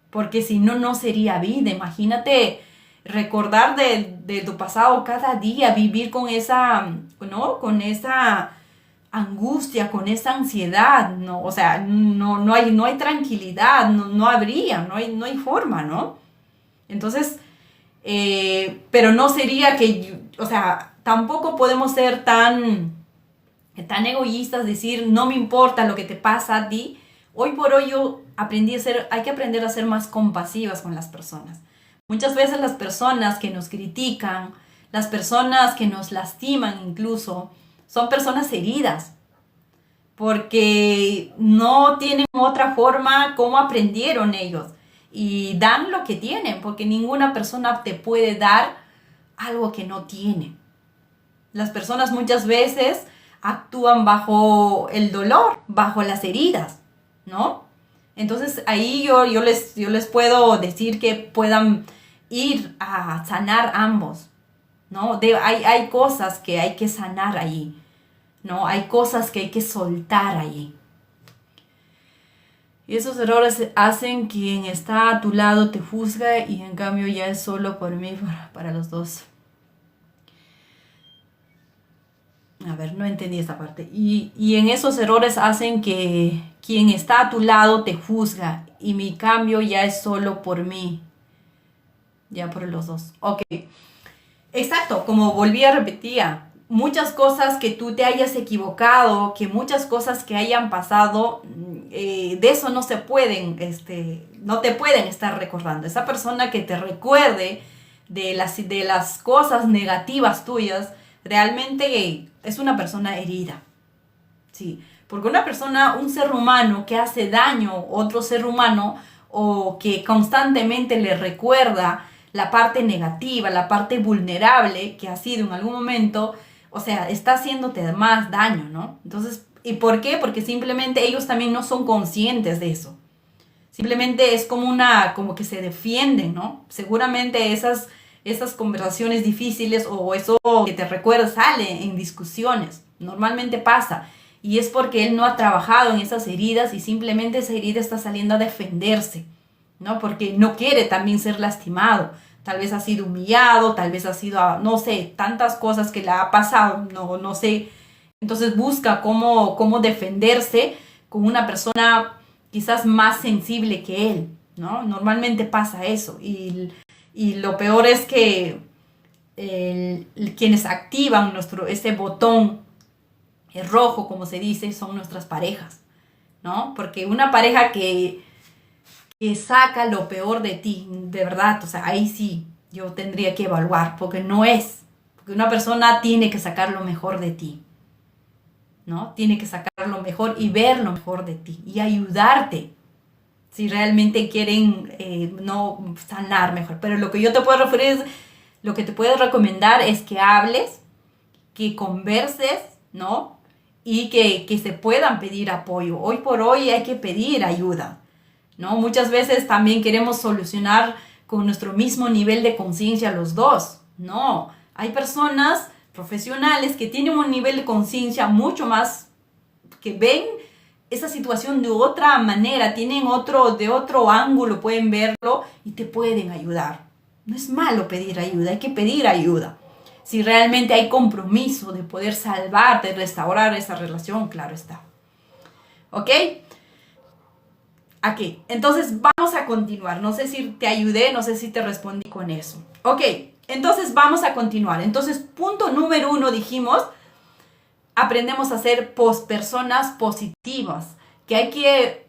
porque si no, no sería vida. Imagínate recordar de tu pasado cada día, vivir con esa, ¿no? Con esa angustia, con esa ansiedad, ¿no? O sea, no hay tranquilidad, no hay forma, ¿no? Entonces, pero no sería o sea, tampoco podemos ser tan egoístas, decir, no me importa lo que te pasa a ti. Hoy por hoy yo hay que aprender a ser más compasivas con las personas. Muchas veces las personas que nos critican, las personas que nos lastiman incluso, son personas heridas, porque no tienen otra forma como aprendieron ellos y dan lo que tienen, porque ninguna persona te puede dar algo que no tiene. Las personas muchas veces actúan bajo el dolor, bajo las heridas, ¿no? Entonces ahí yo les puedo decir que puedan ir a sanar ambos, ¿no? Hay cosas que hay que sanar allí, ¿no? Hay cosas que hay que soltar allí. Y esos errores hacen que quien está a tu lado te juzga y en cambio ya es solo por mí, para los dos. A ver, no entendí esta parte. Y en esos errores hacen que quien está a tu lado te juzga y mi cambio ya es solo por mí. Ya por los dos. Ok. Exacto, como volví a repetir, muchas cosas que tú te hayas equivocado, que muchas cosas que hayan pasado, de eso no se pueden, no te pueden estar recordando. Esa persona que te recuerde de las cosas negativas tuyas, realmente es una persona herida. Sí, porque un ser humano que hace daño a otro ser humano o que constantemente le recuerda la parte negativa, la parte vulnerable que ha sido en algún momento, o sea, está haciéndote más daño, ¿no? Entonces, ¿y por qué? Porque simplemente ellos también no son conscientes de eso. Simplemente es como que se defienden, ¿no? Seguramente esas conversaciones difíciles o eso que te recuerda sale en discusiones. Normalmente pasa. Y es porque él no ha trabajado en esas heridas y simplemente esa herida está saliendo a defenderse, ¿no? Porque no quiere también ser lastimado. Tal vez ha sido humillado, tal vez ha sido, no sé, tantas cosas que le ha pasado, no sé. Entonces busca cómo defenderse con una persona quizás más sensible que él, ¿no? Normalmente pasa eso. Y lo peor es que quienes activan ese botón rojo, como se dice, son nuestras parejas, ¿no? Porque una pareja que saca lo peor de ti, de verdad, o sea, ahí sí yo tendría que evaluar, porque una persona tiene que sacar lo mejor de ti, ¿no? Tiene que sacar lo mejor y ver lo mejor de ti y ayudarte si realmente quieren no sanar mejor. Pero lo que yo te puedo referir lo que te puedo recomendar es que hables, que converses, ¿no? Y que se puedan pedir apoyo. Hoy por hoy hay que pedir ayuda, ¿no? Muchas veces también queremos solucionar con nuestro mismo nivel de conciencia los dos. No, hay personas profesionales que tienen un nivel de conciencia mucho más, que ven esa situación de otra manera, tienen de otro ángulo, pueden verlo y te pueden ayudar. No es malo pedir ayuda, hay que pedir ayuda. Si realmente hay compromiso de poder salvar, de restaurar esa relación, claro está. ¿Ok? Aquí, entonces vamos a continuar. No sé si te ayudé, no sé si te respondí con eso. Ok, entonces vamos a continuar. Entonces, punto número 1 dijimos, aprendemos a ser personas positivas, que hay que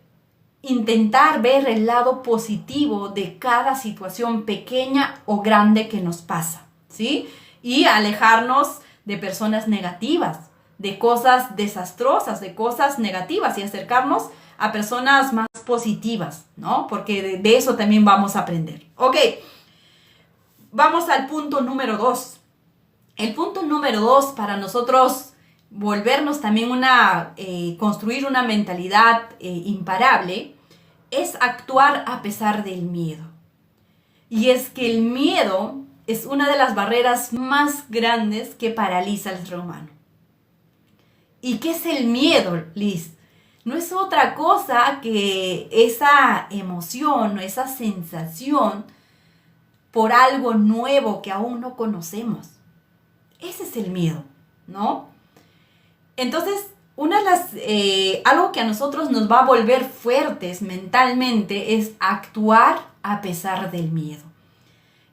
intentar ver el lado positivo de cada situación pequeña o grande que nos pasa, ¿sí? Y alejarnos de personas negativas, de cosas desastrosas, de cosas negativas y acercarnos a personas más positivas, ¿no? Porque de eso también vamos a aprender. Ok, vamos al punto número 2. El punto número 2 para nosotros volvernos también construir una mentalidad imparable, es actuar a pesar del miedo. Y es que el miedo es una de las barreras más grandes que paraliza al ser humano. ¿Y qué es el miedo, Liz? No es otra cosa que esa emoción o esa sensación por algo nuevo que aún no conocemos. Ese es el miedo, ¿no? Entonces, algo que a nosotros nos va a volver fuertes mentalmente es actuar a pesar del miedo.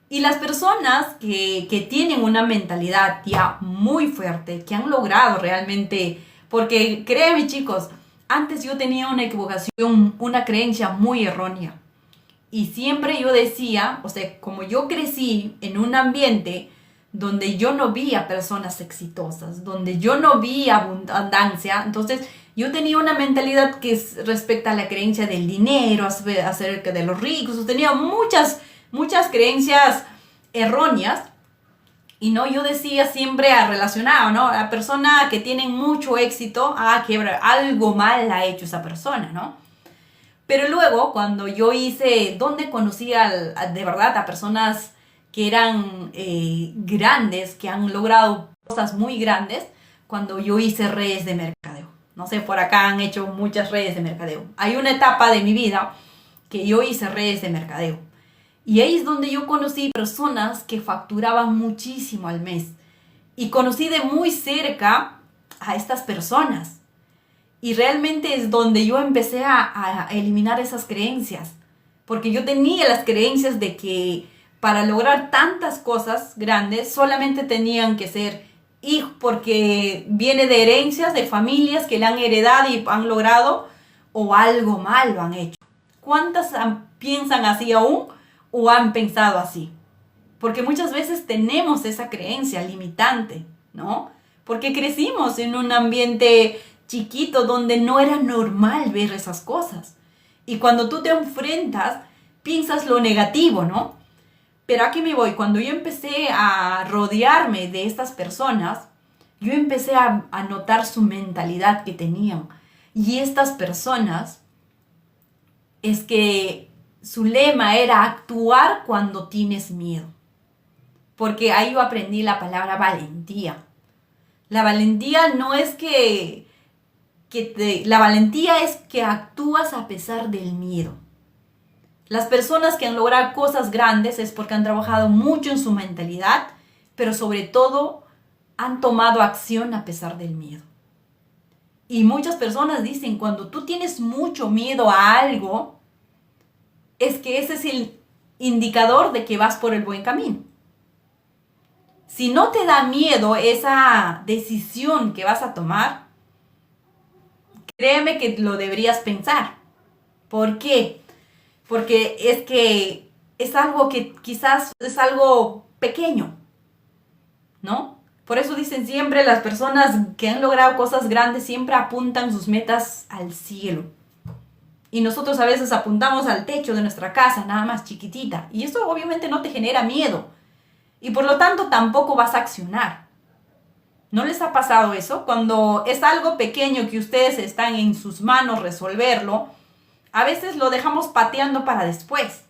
Y las personas que tienen una mentalidad ya muy fuerte, que han logrado realmente, porque créeme chicos, antes yo tenía una equivocación, una creencia muy errónea. Y siempre yo decía, o sea, como yo crecí en un ambiente donde yo no vi a personas exitosas, donde yo no vi abundancia, entonces yo tenía una mentalidad que es respecto a la creencia del dinero, acerca de los ricos, tenía muchas creencias erróneas. Y no, yo decía siempre relacionado, ¿no? La persona que tiene mucho éxito, que algo mal ha hecho esa persona, ¿no? Pero luego, cuando yo donde conocí de verdad a personas que eran grandes, que han logrado cosas muy grandes, cuando yo hice redes de mercadeo. No sé, por acá han hecho muchas redes de mercadeo. Hay una etapa de mi vida que yo hice redes de mercadeo. Y ahí es donde yo conocí personas que facturaban muchísimo al mes. Y conocí de muy cerca a estas personas. Y realmente es donde yo empecé a eliminar esas creencias. Porque yo tenía las creencias de que para lograr tantas cosas grandes solamente tenían que ser hijos, porque viene de herencias, de familias que le han heredado y han logrado, o algo malo han hecho. ¿Cuántas piensan así aún o han pensado así? Porque muchas veces tenemos esa creencia limitante, ¿no? Porque crecimos en un ambiente chiquito donde no era normal ver esas cosas. Y cuando tú te enfrentas, piensas lo negativo, ¿no? Pero aquí me voy. Cuando yo empecé a rodearme de estas personas, yo empecé a notar su mentalidad que tenían. Y estas personas, es que su lema era actuar cuando tienes miedo. Porque ahí yo aprendí la palabra valentía. La valentía no es la valentía es que actúas a pesar del miedo. Las personas que han logrado cosas grandes es porque han trabajado mucho en su mentalidad, pero sobre todo han tomado acción a pesar del miedo. Y muchas personas dicen, cuando tú tienes mucho miedo a algo, es que ese es el indicador de que vas por el buen camino. Si no te da miedo esa decisión que vas a tomar, créeme que lo deberías pensar. ¿Por qué? Porque es que es algo que quizás es algo pequeño, ¿no? Por eso dicen siempre las personas que han logrado cosas grandes siempre apuntan sus metas al cielo. Y nosotros a veces apuntamos al techo de nuestra casa, nada más chiquitita. Y eso obviamente no te genera miedo. Y por lo tanto tampoco vas a accionar. ¿No les ha pasado eso? Cuando es algo pequeño que ustedes están en sus manos resolverlo, a veces lo dejamos pateando para después.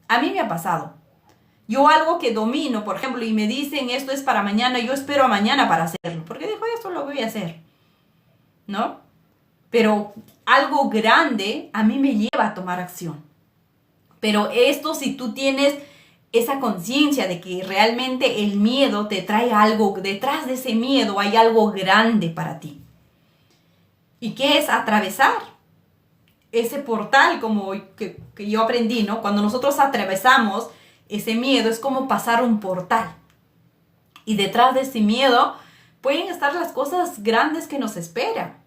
A mí me ha pasado. Yo algo que domino, por ejemplo, y me dicen esto es para mañana, yo espero a mañana para hacerlo. Porque digo, esto lo voy a hacer. ¿No? Pero algo grande a mí me lleva a tomar acción. Pero esto, si tú tienes esa conciencia de que realmente el miedo te trae algo, detrás de ese miedo hay algo grande para ti. ¿Y qué es atravesar ese portal como que yo aprendí, ¿no? Cuando nosotros atravesamos ese miedo es como pasar un portal. Y detrás de ese miedo pueden estar las cosas grandes que nos esperan,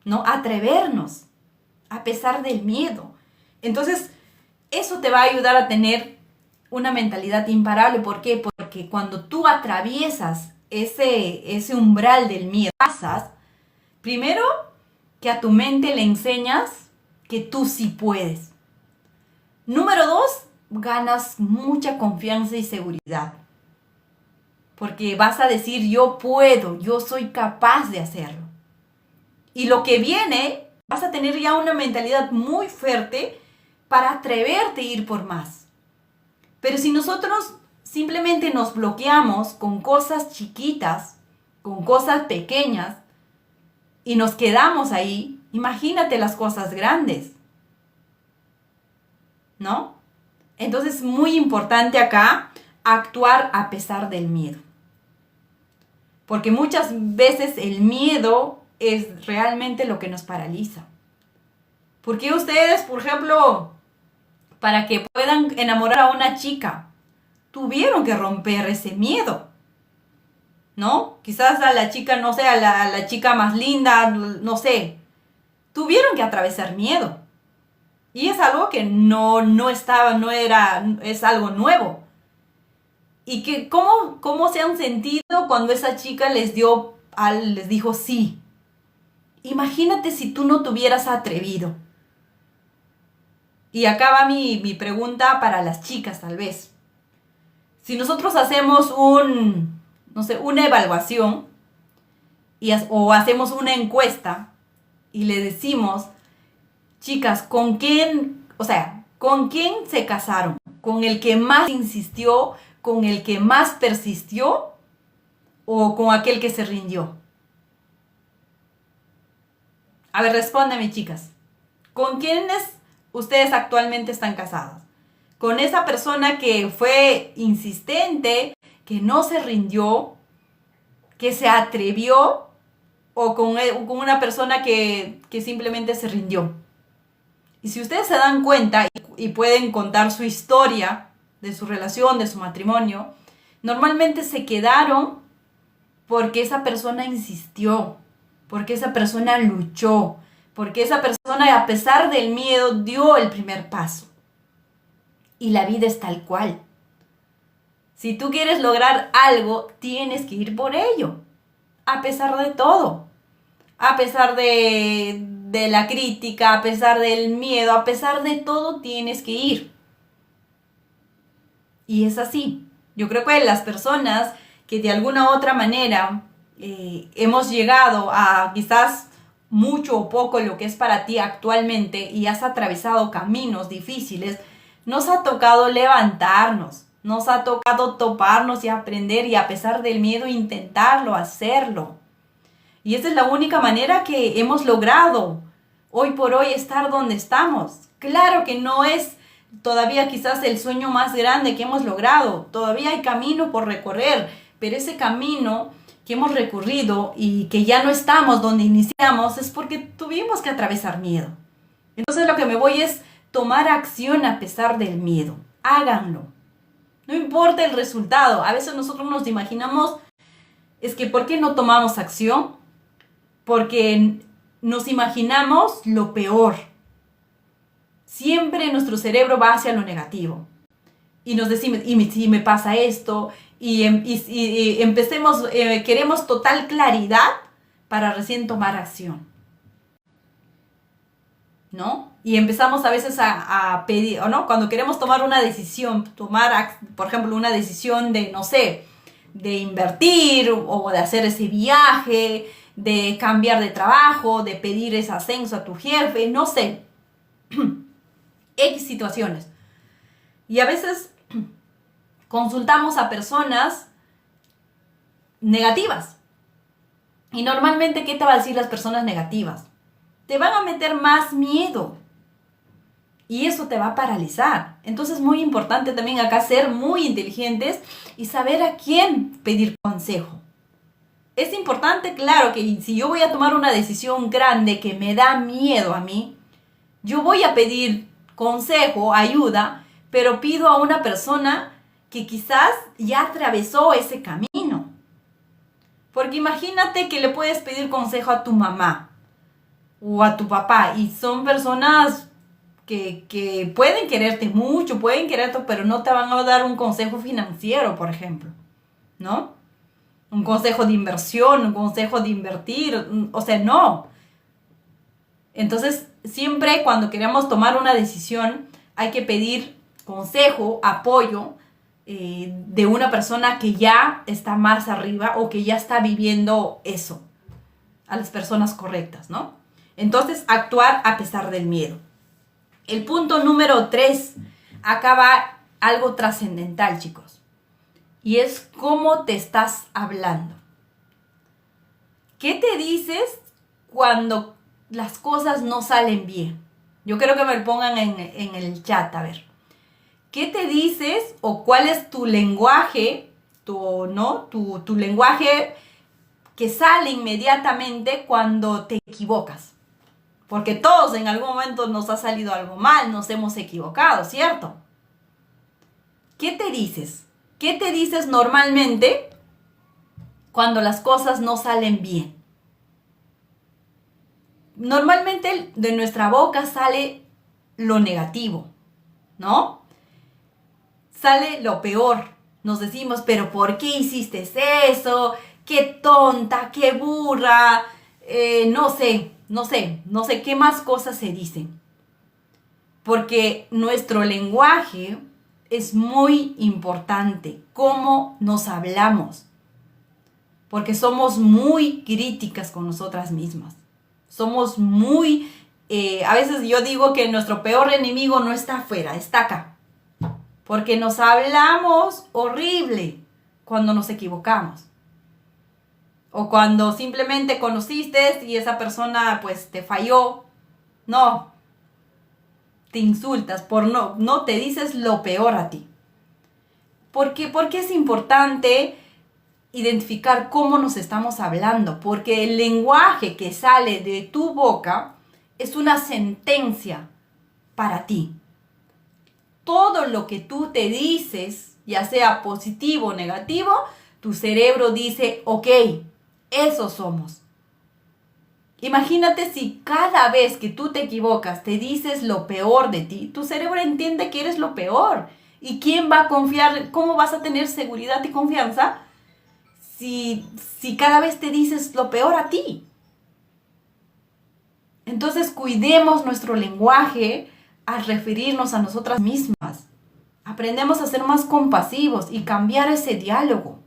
¿no? Atrevernos a pesar del miedo. Entonces, eso te va a ayudar a tener una mentalidad imparable. ¿Por qué? Porque cuando tú atraviesas ese umbral del miedo, pasas, primero que a tu mente le enseñas que tú sí puedes. Número 2, ganas mucha confianza y seguridad. porque vas a decir yo puedo, yo soy capaz de hacerlo. Y lo que viene, vas a tener ya una mentalidad muy fuerte para atreverte a ir por más. Pero si nosotros simplemente nos bloqueamos con cosas chiquitas, con cosas pequeñas, y nos quedamos ahí, imagínate las cosas grandes, ¿no? Entonces es muy importante acá actuar a pesar del miedo. Porque muchas veces el miedo es realmente lo que nos paraliza. Porque ustedes, por ejemplo, para que puedan enamorar a una chica, tuvieron que romper ese miedo, ¿no? Quizás a la chica, no sé, a la chica más linda, no sé, tuvieron que atravesar miedo. Y es algo que es algo nuevo. Y que cómo se han sentido cuando esa chica les dijo sí. Imagínate si tú no te hubieras atrevido. Y acá va mi pregunta para las chicas, tal vez. Si nosotros hacemos una evaluación o hacemos una encuesta y le decimos, chicas, ¿con quién se casaron? ¿Con el que más insistió? ¿Con el que más persistió? ¿O con aquel que se rindió? A ver, respóndanme, chicas. ¿Con quiénes ustedes actualmente están casadas? ¿Con esa persona que fue insistente, que no se rindió, que se atrevió? ¿O con una persona que simplemente se rindió? Y si ustedes se dan cuenta y pueden contar su historia de su relación, de su matrimonio, normalmente se quedaron porque esa persona insistió, porque esa persona luchó, porque esa persona, a pesar del miedo, dio el primer paso. Y la vida es tal cual. Si tú quieres lograr algo, tienes que ir por ello, a pesar de todo. A pesar de la crítica, a pesar del miedo, a pesar de todo, tienes que ir. Y es así. Yo creo que las personas que de alguna u otra manera hemos llegado a quizás mucho o poco lo que es para ti actualmente y has atravesado caminos difíciles, nos ha tocado levantarnos, nos ha tocado toparnos y aprender y a pesar del miedo intentarlo, hacerlo. Y esa es la única manera que hemos logrado hoy por hoy estar donde estamos. Claro que no es todavía quizás el sueño más grande que hemos logrado. Todavía hay camino por recorrer, pero ese camino que hemos recorrido y que ya no estamos donde iniciamos es porque tuvimos que atravesar miedo. Entonces lo que me voy es tomar acción a pesar del miedo. Háganlo. No importa el resultado. A veces nosotros nos imaginamos, es que ¿por qué no tomamos acción? Porque nos imaginamos lo peor. Siempre nuestro cerebro va hacia lo negativo. Y nos decimos, y si me pasa esto, y empecemos, queremos total claridad para recién tomar acción, ¿no? Y empezamos a veces a pedir, ¿o no? Cuando queremos tomar una decisión, por ejemplo, una decisión de, no sé, de invertir o de hacer ese viaje, de cambiar de trabajo, de pedir ese ascenso a tu jefe, no sé, X situaciones. Y a veces consultamos a personas negativas. Y normalmente, ¿qué te va a decir las personas negativas? Te van a meter más miedo. Y eso te va a paralizar. Entonces es muy importante también acá ser muy inteligentes y saber a quién pedir consejo. Es importante, claro, que si yo voy a tomar una decisión grande que me da miedo a mí, yo voy a pedir consejo, ayuda, pero pido a una persona que quizás ya atravesó ese camino. Porque imagínate que le puedes pedir consejo a tu mamá o a tu papá y son personas que pueden quererte mucho, pueden quererte, pero no te van a dar un consejo financiero, por ejemplo, ¿no? Un consejo de inversión, un consejo de invertir, o sea, no. Entonces, siempre cuando queremos tomar una decisión, hay que pedir consejo, apoyo de una persona que ya está más arriba o que ya está viviendo eso, a las personas correctas, ¿no? Entonces, actuar a pesar del miedo. El punto número 3, acá va algo trascendental, chicos, y es cómo te estás hablando. ¿Qué te dices cuando las cosas no salen bien? Yo quiero que me lo pongan en el chat, a ver. ¿Qué te dices o cuál es tu lenguaje, tu lenguaje que sale inmediatamente cuando te equivocas? Porque todos en algún momento nos ha salido algo mal, nos hemos equivocado, ¿cierto? ¿Qué te dices? ¿Qué te dices normalmente cuando las cosas no salen bien? Normalmente de nuestra boca sale lo negativo, ¿no? Sale lo peor. Nos decimos, pero ¿por qué hiciste eso? ¡Qué tonta! ¡Qué burra! No sé qué más cosas se dicen. Porque nuestro lenguaje es muy importante. Cómo nos hablamos. Porque somos muy críticas con nosotras mismas. Somos muy... a veces yo digo que nuestro peor enemigo no está afuera, está acá. Porque nos hablamos horrible cuando nos equivocamos. O cuando simplemente conociste y esa persona pues te falló. No. Te insultas, no te dices lo peor a ti. ¿Por qué es importante identificar cómo nos estamos hablando? Porque el lenguaje que sale de tu boca es una sentencia para ti. Todo lo que tú te dices, ya sea positivo o negativo, tu cerebro dice, ok, eso somos. Imagínate si cada vez que tú te equivocas te dices lo peor de ti, tu cerebro entiende que eres lo peor. ¿Y quién va a confiar? ¿Cómo vas a tener seguridad y confianza si cada vez te dices lo peor a ti? Entonces cuidemos nuestro lenguaje al referirnos a nosotras mismas. Aprendemos a ser más compasivos y cambiar ese diálogo.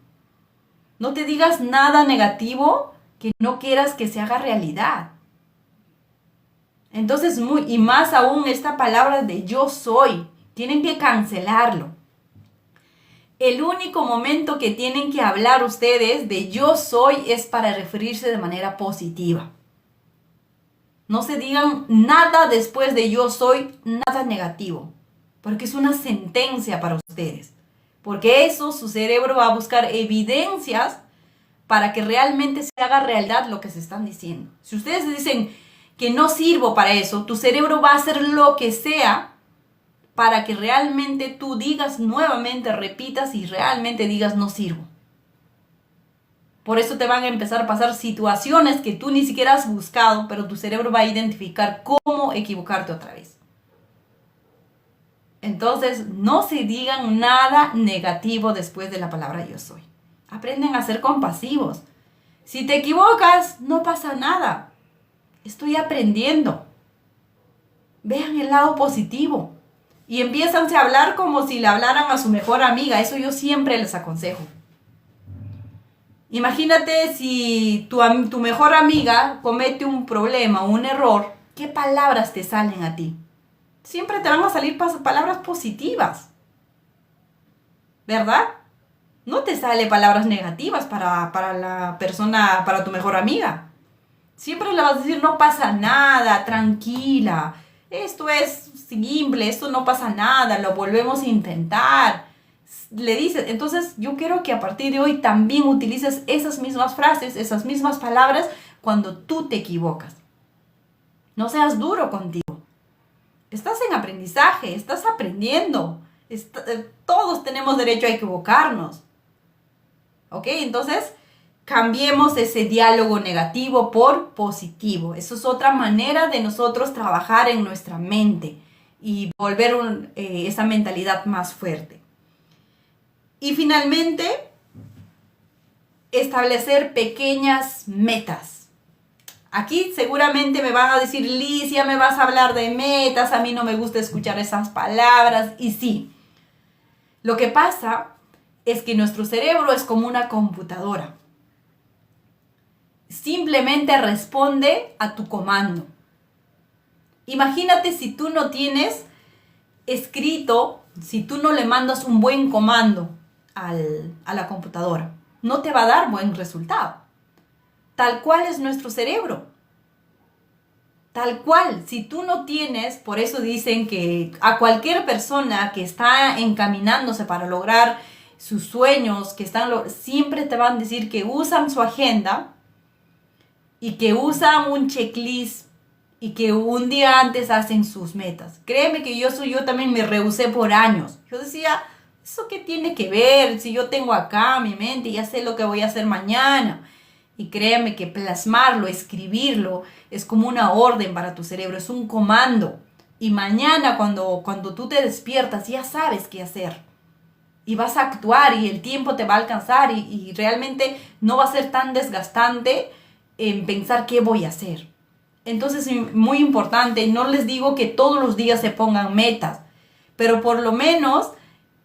No te digas nada negativo que no quieras que se haga realidad. Entonces, y más aún esta palabra de yo soy, tienen que cancelarlo. El único momento que tienen que hablar ustedes de yo soy es para referirse de manera positiva. No se digan nada después de yo soy, nada negativo, porque es una sentencia para ustedes. Porque eso, su cerebro va a buscar evidencias para que realmente se haga realidad lo que se están diciendo. Si ustedes dicen que no sirvo para eso, tu cerebro va a hacer lo que sea para que realmente tú digas nuevamente, repitas y realmente digas no sirvo. Por eso te van a empezar a pasar situaciones que tú ni siquiera has buscado, pero tu cerebro va a identificar cómo equivocarte otra vez. Entonces, no se digan nada negativo después de la palabra yo soy. Aprenden a ser compasivos. Si te equivocas, no pasa nada. Estoy aprendiendo. Vean el lado positivo. Y empiezan a hablar como si le hablaran a su mejor amiga. Eso yo siempre les aconsejo. Imagínate si tu mejor amiga comete un problema o un error, ¿qué palabras te salen a ti? Siempre te van a salir palabras positivas, ¿verdad? No te sale palabras negativas para la persona, para tu mejor amiga. Siempre le vas a decir, no pasa nada, tranquila, esto es simple, esto no pasa nada, lo volvemos a intentar. Le dices, entonces yo quiero que a partir de hoy también utilices esas mismas frases, esas mismas palabras cuando tú te equivocas. No seas duro contigo. Estás en aprendizaje, estás aprendiendo. Todos tenemos derecho a equivocarnos. ¿Ok? Entonces, cambiemos ese diálogo negativo por positivo. Eso es otra manera de nosotros trabajar en nuestra mente y volver esa mentalidad más fuerte. Y finalmente, establecer pequeñas metas. Aquí seguramente me van a decir, Licia, me vas a hablar de metas, a mí no me gusta escuchar esas palabras. Y sí, Lo que pasa es que nuestro cerebro es como una computadora. Simplemente responde a tu comando. Imagínate si tú no tienes escrito, si tú no le mandas un buen comando a la computadora, no te va a dar buen resultado. Tal cual es nuestro cerebro. Tal cual, si tú no tienes, por eso dicen que a cualquier persona que está encaminándose para lograr sus sueños, siempre te van a decir que usan su agenda y que usan un checklist y que un día antes hacen sus metas. Créeme que yo también me rehusé por años. Yo decía, ¿eso qué tiene que ver? Si yo tengo acá mi mente y ya sé lo que voy a hacer mañana. Y créeme que plasmarlo, escribirlo, es como una orden para tu cerebro, es un comando. Y mañana cuando tú te despiertas ya sabes qué hacer. Y vas a actuar y el tiempo te va a alcanzar y realmente no va a ser tan desgastante en pensar qué voy a hacer. Entonces es muy importante, no les digo que todos los días se pongan metas, pero por lo menos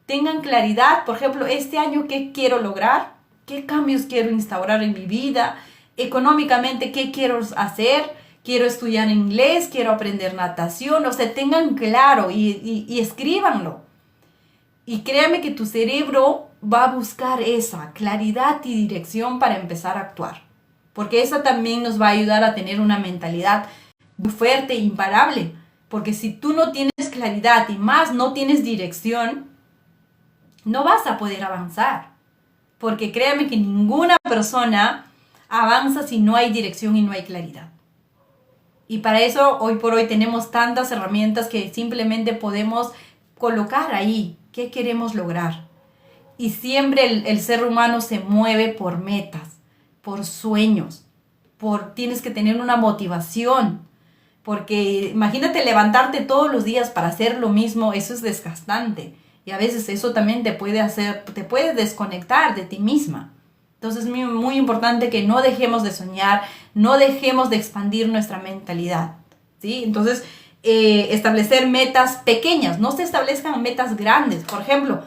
tengan claridad, por ejemplo, este año qué quiero lograr, qué cambios quiero instaurar en mi vida, económicamente qué quiero hacer, quiero estudiar inglés, quiero aprender natación, o sea, tengan claro y escríbanlo. Y créame que tu cerebro va a buscar esa claridad y dirección para empezar a actuar. Porque eso también nos va a ayudar a tener una mentalidad muy fuerte e imparable. Porque si tú no tienes claridad y más no tienes dirección, no vas a poder avanzar. Porque créame que ninguna persona avanza si no hay dirección y no hay claridad. Y para eso hoy por hoy tenemos tantas herramientas que simplemente podemos colocar ahí qué queremos lograr. Y siempre el ser humano se mueve por metas, por sueños, tienes que tener una motivación, porque imagínate levantarte todos los días para hacer lo mismo, eso es desgastante y a veces eso también te puede desconectar de ti misma. Entonces es muy importante que no dejemos de soñar, no dejemos de expandir nuestra mentalidad, ¿sí? Entonces establecer metas pequeñas, no se establezcan metas grandes. Por ejemplo,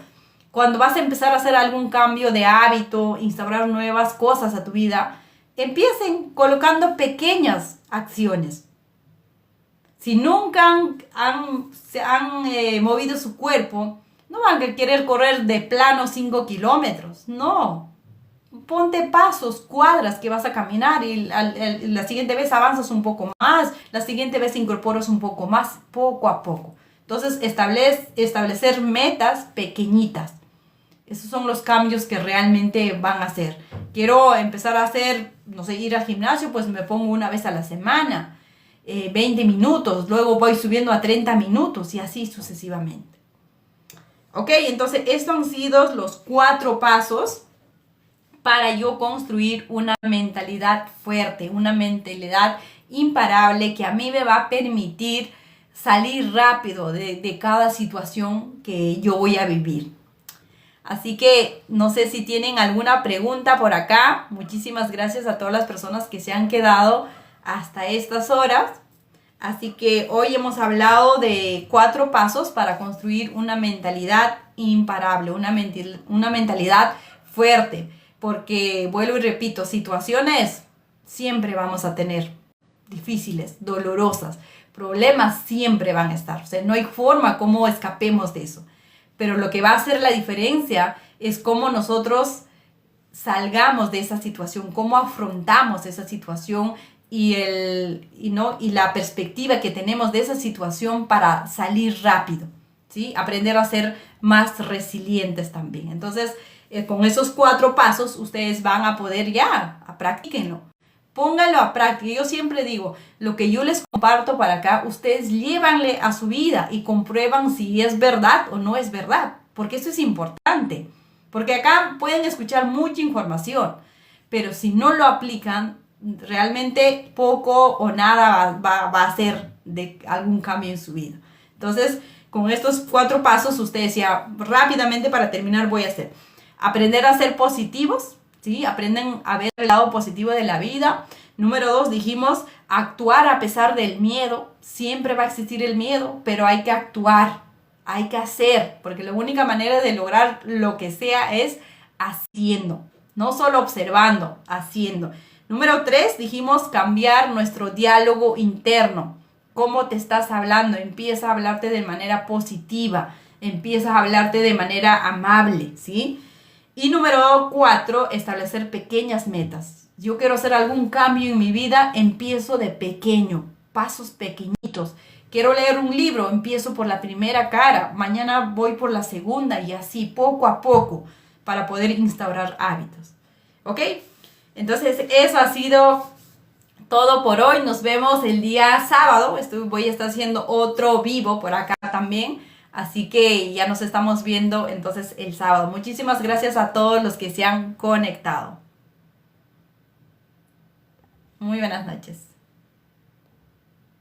cuando vas a empezar a hacer algún cambio de hábito, instaurar nuevas cosas a tu vida, empiecen colocando pequeñas acciones. Si nunca se han movido su cuerpo, no van a querer correr de plano 5 kilómetros. No. Ponte pasos, cuadras que vas a caminar y la siguiente vez avanzas un poco más, la siguiente vez incorporas un poco más, poco a poco. Entonces, establecer metas pequeñitas. Esos son los cambios que realmente van a hacer. Quiero empezar a hacer, no sé, ir al gimnasio, pues me pongo una vez a la semana, 20 minutos, luego voy subiendo a 30 minutos y así sucesivamente. Ok, entonces estos han sido los 4 pasos para yo construir una mentalidad fuerte, una mentalidad imparable que a mí me va a permitir salir rápido de cada situación que yo voy a vivir. Así que no sé si tienen alguna pregunta por acá. Muchísimas gracias a todas las personas que se han quedado hasta estas horas. Así que hoy hemos hablado de 4 pasos para construir una mentalidad imparable, una mentalidad fuerte. Porque, vuelvo y repito, situaciones siempre vamos a tener difíciles, dolorosas. Problemas siempre van a estar. O sea, no hay forma como escapemos de eso. Pero lo que va a hacer la diferencia es cómo nosotros salgamos de esa situación, cómo afrontamos esa situación y la perspectiva que tenemos de esa situación para salir rápido, ¿sí? Aprender a ser más resilientes también. Entonces, con esos 4 pasos, ustedes van a poder practíquenlo. Pónganlo a práctica. Yo siempre digo, lo que yo les comparto para acá, ustedes llévanle a su vida y comprueban si es verdad o no es verdad. Porque eso es importante. Porque acá pueden escuchar mucha información, pero si no lo aplican, realmente poco o nada va a hacer de algún cambio en su vida. Entonces, con estos 4 pasos, ustedes ya rápidamente para terminar voy a hacer. Aprender a ser positivos. ¿Sí? Aprenden a ver el lado positivo de la vida. Número 2, dijimos, actuar a pesar del miedo. Siempre va a existir el miedo, pero hay que actuar hay que hacer, porque la única manera de lograr lo que sea es haciendo, no solo observando, haciendo. Número 3, dijimos cambiar nuestro diálogo interno. ¿Cómo te estás hablando? Empieza a hablarte de manera positiva, empieza a hablarte de manera amable, ¿sí? Y número 4, establecer pequeñas metas. Yo quiero hacer algún cambio en mi vida, empiezo de pequeño, pasos pequeñitos. Quiero leer un libro, empiezo por la primera cara, mañana voy por la segunda y así, poco a poco, para poder instaurar hábitos. ¿Ok? Entonces, eso ha sido todo por hoy. Nos vemos el día sábado. Voy a estar haciendo otro vivo por acá también. Así que ya nos estamos viendo entonces el sábado. Muchísimas gracias a todos los que se han conectado. Muy buenas noches.